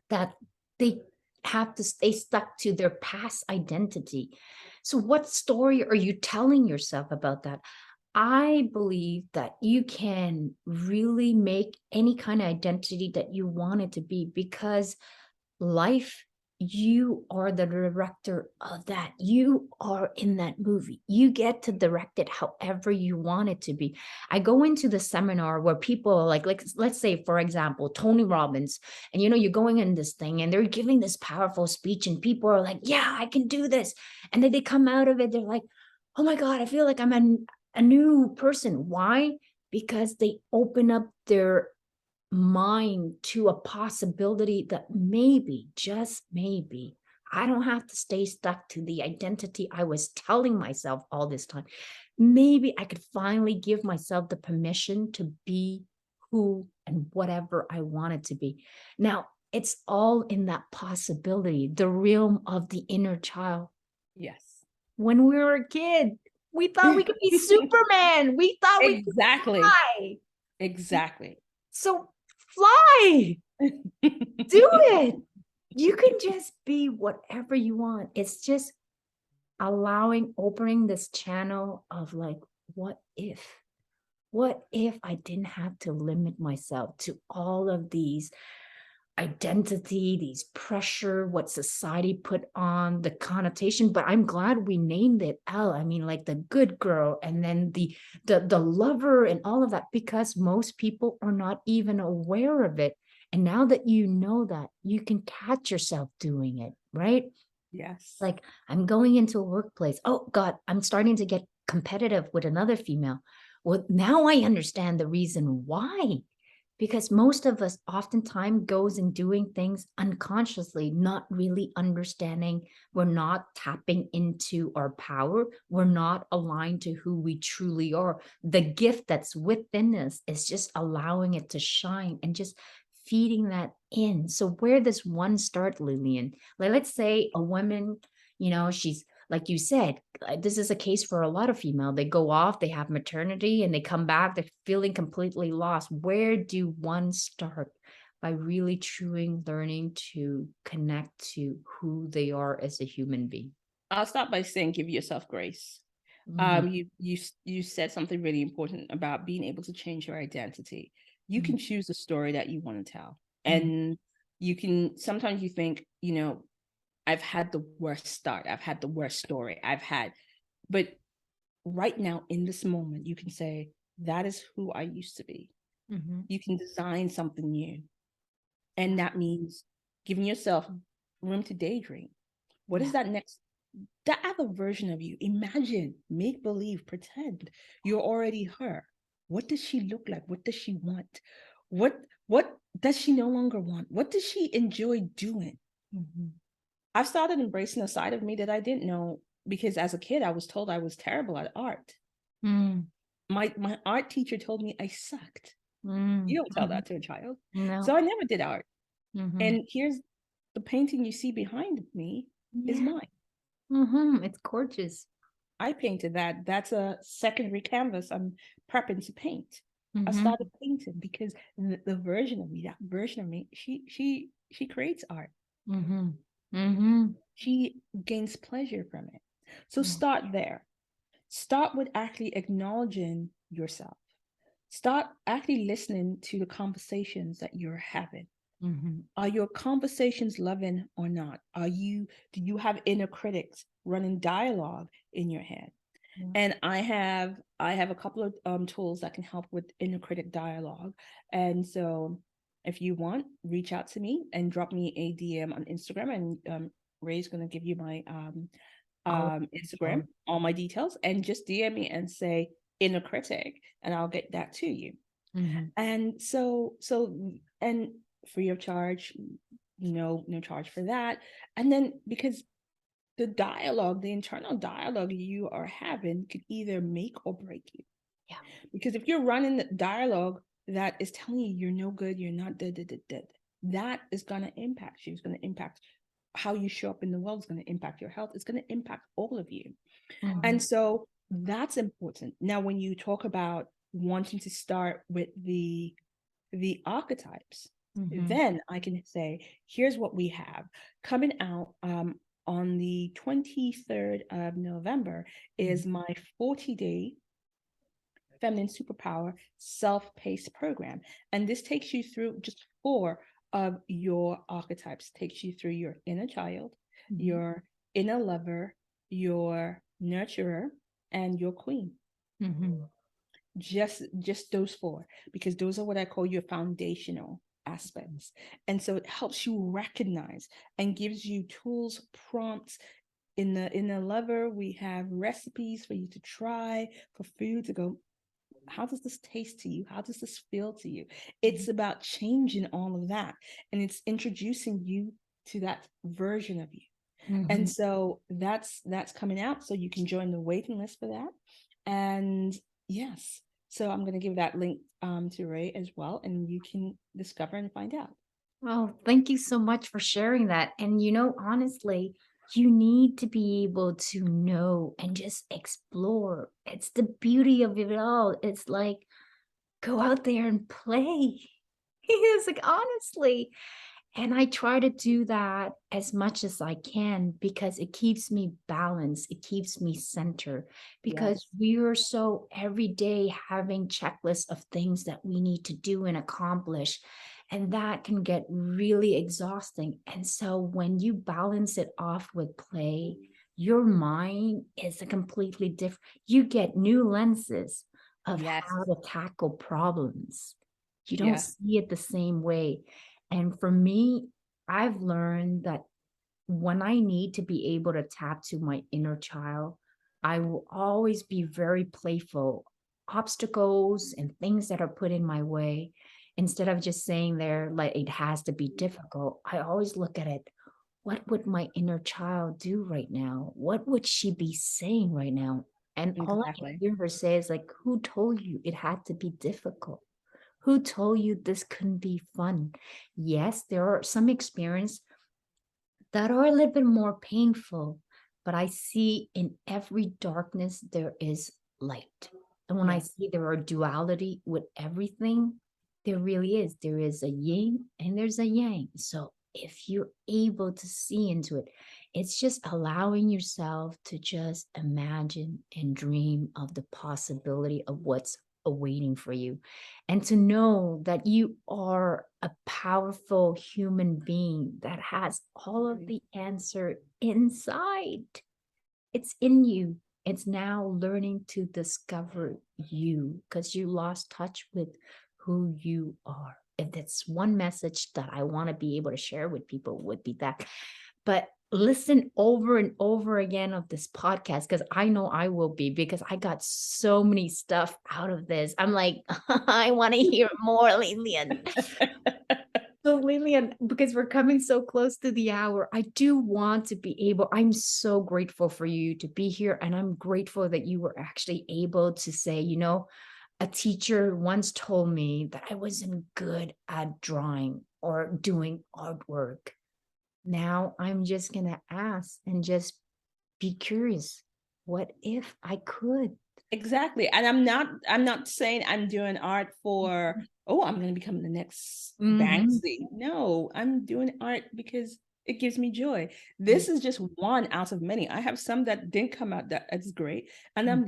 that they have to stay stuck to their past identity. So what story are you telling yourself about that? I believe that you can really make any kind of identity that you want it to be, because life, you are the director of that. You are in that movie. You get to direct it however you want it to be. I go into the seminar where people are like, let's say, for example, Tony Robbins, and you're going in this thing and they're giving this powerful speech, and people are like, yeah, I can do this. And then they come out of it, they're like, oh my God, I feel like I'm a new person. Why? Because they open up their mind to a possibility that maybe, just maybe, I don't have to stay stuck to the identity I was telling myself all this time. Maybe I could finally give myself the permission to be who and whatever I want it to be. Now, it's all in that possibility, the realm of the inner child. Yes. When we were a kid, we thought we could be Superman. We thought we could Exactly. fly. Exactly. So fly. Do it. You can just be whatever you want. It's just opening this channel of like, what if? What if I didn't have to limit myself to all of these identity, these pressure, what society put on, the connotation? But I'm glad we named it L. I mean, like the good girl, and then the lover, and all of that, because most people are not even aware of it. And now that you know that, you can catch yourself doing it, right? Yes. Like, I'm going into a workplace. Oh God, I'm starting to get competitive with another female. Well, now I understand the reason why. Because most of us oftentimes goes in doing things unconsciously, not really understanding. We're not tapping into our power. We're not aligned to who we truly are. The gift that's within us is just allowing it to shine and just feeding that in. So where does one start, Lillian? Like, let's say a woman, she's, like you said, this is a case for a lot of female. They go off, they have maternity, and they come back, they're feeling completely lost. Where do one start? By really truly learning to connect to who they are as a human being. I'll start by saying, give yourself grace. You said something really important about being able to change your identity. You can choose the story that you want to tell. And you can, sometimes you think, I've had the worst start. I've had the worst story. But right now in this moment, you can say, that is who I used to be. You can design something new. And that means giving yourself room to daydream. What is that other version of you? Imagine, make believe, pretend you're already her. What does she look like? What does she want? What does she no longer want? What does she enjoy doing? I've started embracing a side of me that I didn't know, because as a kid, I was told I was terrible at art. My art teacher told me I sucked. You don't tell that to a child. No. So I never did art. And here's the painting you see behind me is mine. It's gorgeous. I painted that. That's a secondary canvas I'm prepping to paint. I started painting because the version of me, she creates art. She gains pleasure from it. So start there. Start with actually acknowledging yourself. Start actually listening to the conversations that you're having. Are your conversations loving or not? Do you have inner critics running dialogue in your head? And I have a couple of tools that can help with inner critic dialogue. And so if you want, reach out to me and drop me a DM on Instagram, and Ray's going to give you my Instagram, all my details, and just DM me and say inner critic, and I'll get that to you. And so and free of charge, no charge for that. And then, because the internal dialogue you are having could either make or break you. Because if you're running the dialogue that is telling you you're no good, you're not dead, that is going to impact you. It's going to impact how you show up in the world is going to impact your health. It's going to impact all of you. Mhm. And so that's important. Now, when you talk about wanting to start with the archetypes, Mhm. then I can say, here's what we have coming out on the 23rd of November is my 40-day Feminine Superpower self-paced program. And this takes you through just 4 of your archetypes, takes you through your inner child, Mhm. your inner lover, your nurturer, and your queen. Mhm. Just those 4, because those are what I call your foundational aspects. And so it helps you recognize and gives you tools, prompts. In the lover, we have recipes for you to try, for food to go, how does this taste to you? How does this feel to you? It's about changing all of that. And it's introducing you to that version of you. And so that's coming out. So you can join the waiting list for that. And yes, so I'm going to give that link to Ray as well, and you can discover and find out. Oh, thank you so much for sharing that. And honestly, you need to be able to know and just explore. It's the beauty of it all. It's like go out there and play. It's like honestly. And I try to do that as much as I can because it keeps me balanced. It keeps me centered because Yes. we are so every day having checklists of things that we need to do and accomplish. And that can get really exhausting. And so when you balance it off with play, your mind is a completely different, you get new lenses of Yes. how to tackle problems. You don't Yes. see it the same way. And for me, I've learned that when I need to be able to tap to my inner child, I will always be very playful. Obstacles and things that are put in my way, instead of just saying there, like it has to be difficult, I always look at it. What would my inner child do right now? What would she be saying right now? And all I can Exactly. hear her say is like, who told you it had to be difficult? Who told you this couldn't be fun? Yes, there are some experiences that are a little bit more painful, but I see in every darkness there is light. And when I Yes. see there are duality with everything, there really is. There is a yin and there's a yang. So if you're able to see into it, it's just allowing yourself to just imagine and dream of the possibility of what's awaiting for you, and to know that you are a powerful human being that has all of the answer inside. It's in you. It's now learning to discover you because you lost touch with who you are. If that's one message that I want to be able to share with people, would be that. But listen over and over again of this podcast because I know I will be, because I got so many stuff out of this. I'm like, I want to hear more, Lillian. So, Lillian, because we're coming so close to the hour, I do want to be able, I'm so grateful for you to be here. And I'm grateful that you were actually able to say, a teacher once told me that I wasn't good at drawing or doing artwork. Now I'm just going to ask and just be curious. What if I could? Exactly. And I'm not saying I'm doing art for, oh, I'm going to become the next Mhm. Banksy. No, I'm doing art because it gives me joy. This is just one out of many. I have some that didn't come out that's great. And I'm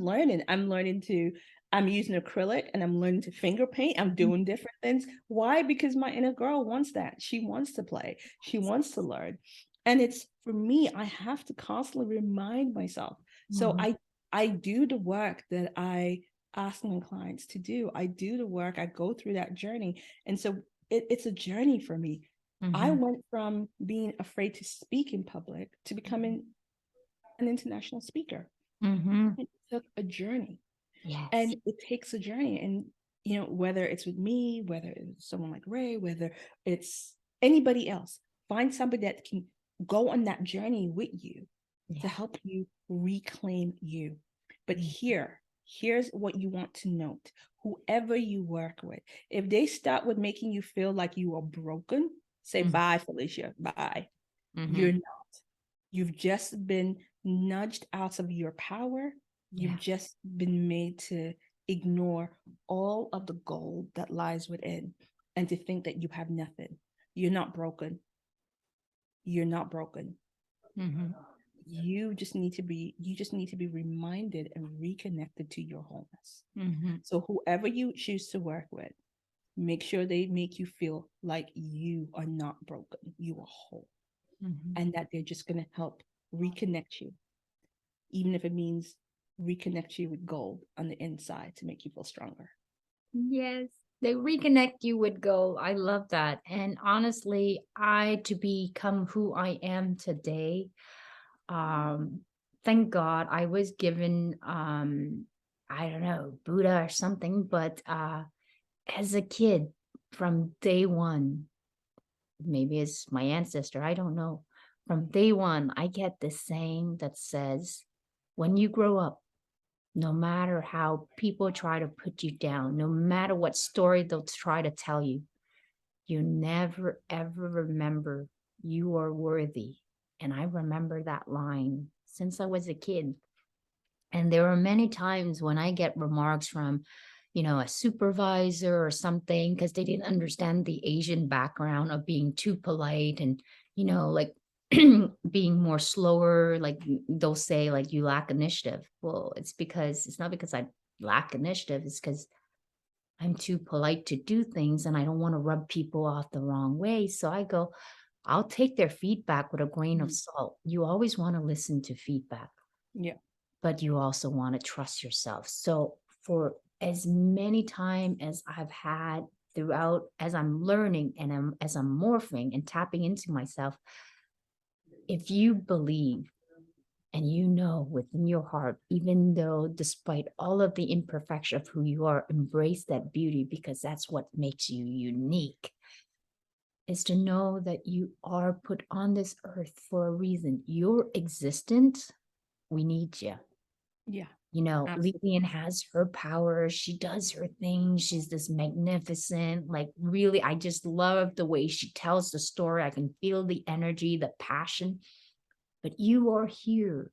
using acrylic and I'm learning to finger paint. I'm doing different things. Why? Because my inner girl wants that. She wants to play. She wants to learn. And it's for me, I have to constantly remind myself. So I do the work that I ask my clients to do. I do the work, I go through that journey. And so it's a journey for me. I went from being afraid to speak in public to becoming an international speaker. It took a journey. Yes. And it takes a journey. And, whether it's with me, whether it's someone like Ray, whether it's anybody else, find somebody that can go on that journey with you to help you reclaim you. But here's what you want to note. Whoever you work with, if they start with making you feel like you are broken, say, bye, Felicia, bye. You're not. You've just been nudged out of your power. You've just been made to ignore all of the gold that lies within and to think that you have nothing. You're not broken. You're not broken. Mm-hmm. You just need to be reminded and reconnected to your wholeness. Mm-hmm. So whoever you choose to work with, make sure they make you feel like you are not broken, you are whole. Mm-hmm. And that they're just going to help reconnect you, even if it means reconnect you with gold on the inside to make you feel stronger. Yes, they reconnect you with gold. I love that. And honestly, to become who I am today, thank God I was given, I don't know, Buddha or something, but as a kid from day one, maybe it's my ancestor, I don't know. From day one, I get this saying that says, when you grow up, no matter how people try to put you down, no matter what story they'll try to tell you, you never ever remember you are worthy. And I remember that line since I was a kid. And there are many times when I get remarks from, a supervisor or something, because they didn't understand the Asian background of being too polite and, like being more slower, like they'll say like you lack initiative. Well, it's not because I lack initiative, it's because I'm too polite to do things and I don't want to rub people off the wrong way. So I go, I'll take their feedback with a grain of salt. You always want to listen to feedback. Yeah. But you also want to trust yourself. So for as many time as I've had throughout, as I'm learning and as I'm morphing and tapping into myself, if you believe and within your heart, even though despite all of the imperfection of who you are, embrace that beauty because that's what makes you unique, is to know that you are put on this earth for a reason. You're existent. We need you. Yeah. Absolutely. Lillian has her power. She does her thing. She's this magnificent, like really, I just love the way she tells the story. I can feel the energy, the passion, but you are here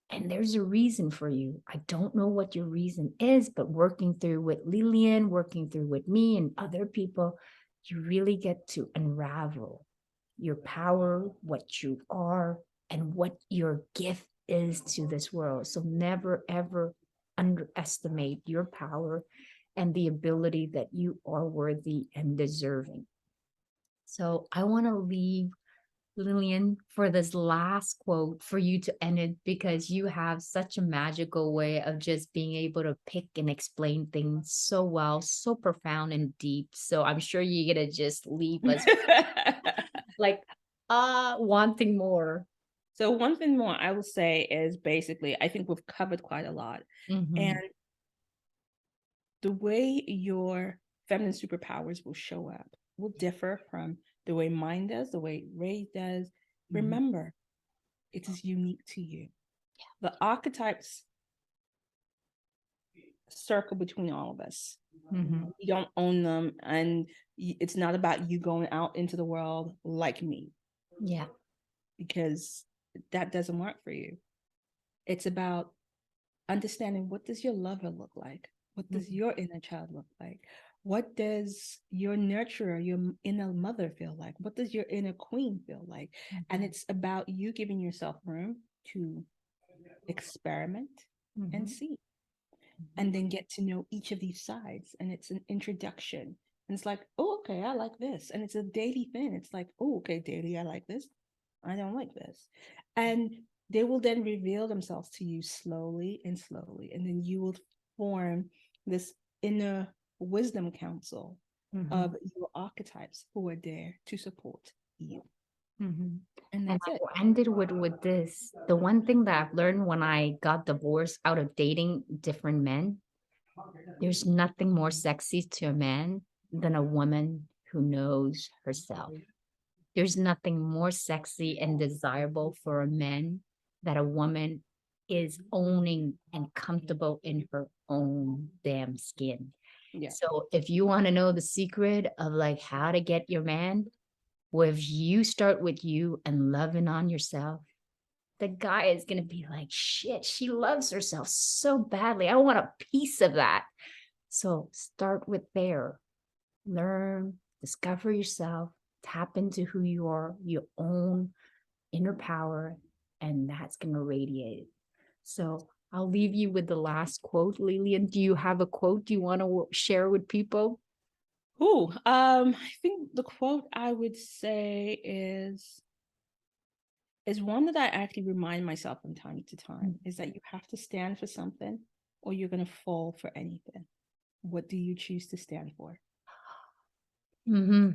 and there's a reason for you. I don't know what your reason is, but working through with Lillian, working through with me and other people, you really get to unravel your power, what you are, and what your gift is to this world. So never, ever underestimate your power and the ability that you are worthy and deserving. So I want to leave Lillian for this last quote for you to end it because you have such a magical way of just being able to pick and explain things so well, so profound and deep. So I'm sure you're gonna just leave us like wanting more. So one thing more I will say is basically, I think we've covered quite a lot. Mm-hmm. And the way your feminine superpowers will show up will differ from the way mine does, the way Ray does. Mm-hmm. Remember, it is unique to you. Yeah. The archetypes circle between all of us. Mm-hmm. You don't own them, and it's not about you going out into the world like me. Yeah. Because that doesn't work for you. It's about understanding, what does your lover look like? What does your inner child look like? What does your nurturer, your inner mother feel like? What does your inner queen feel like? Mm-hmm. And it's about you giving yourself room to experiment and see. And then get to know each of these sides. And it's an introduction. And it's like, oh, okay, I like this. And it's a daily thing. It's like, oh, okay, daily, I like this. I don't like this. And they will then reveal themselves to you slowly. And then you will form this inner wisdom council of your archetypes who are there to support you. Mm-hmm. And that's it. I ended with this. The one thing that I've learned when I got divorced out of dating different men, there's nothing more sexy to a man than a woman who knows herself. There's nothing more sexy and desirable for a man that a woman is owning and comfortable in her own damn skin. Yeah. So if you want to know the secret of like how to get your man, well, if you start with you and loving on yourself, the guy is going to be like, shit, she loves herself so badly. I want a piece of that. So start with there. Learn, discover yourself, tap into who you are, your own inner power, and that's going to radiate. So I'll leave you with the last quote. Lillian, do you have a quote you want to share with people? I think the quote I would say is one that I actually remind myself from time to time, is that you have to stand for something or you're going to fall for anything. What do you choose to stand for? Yeah,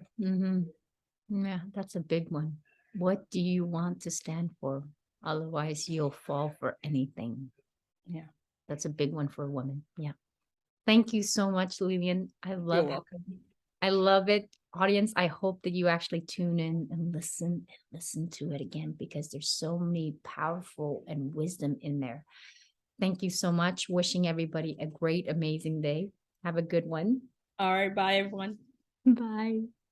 that's a big one. What do you want to stand for? Otherwise, you'll fall for anything. Yeah. That's a big one for a woman. Yeah. Thank you so much, Lillian. You're welcome. I love it. Audience, I hope that you actually tune in and listen to it again, because there's so many powerful and wisdom in there. Thank you so much. Wishing everybody a great, amazing day. Have a good one. All right. Bye, everyone. Bye.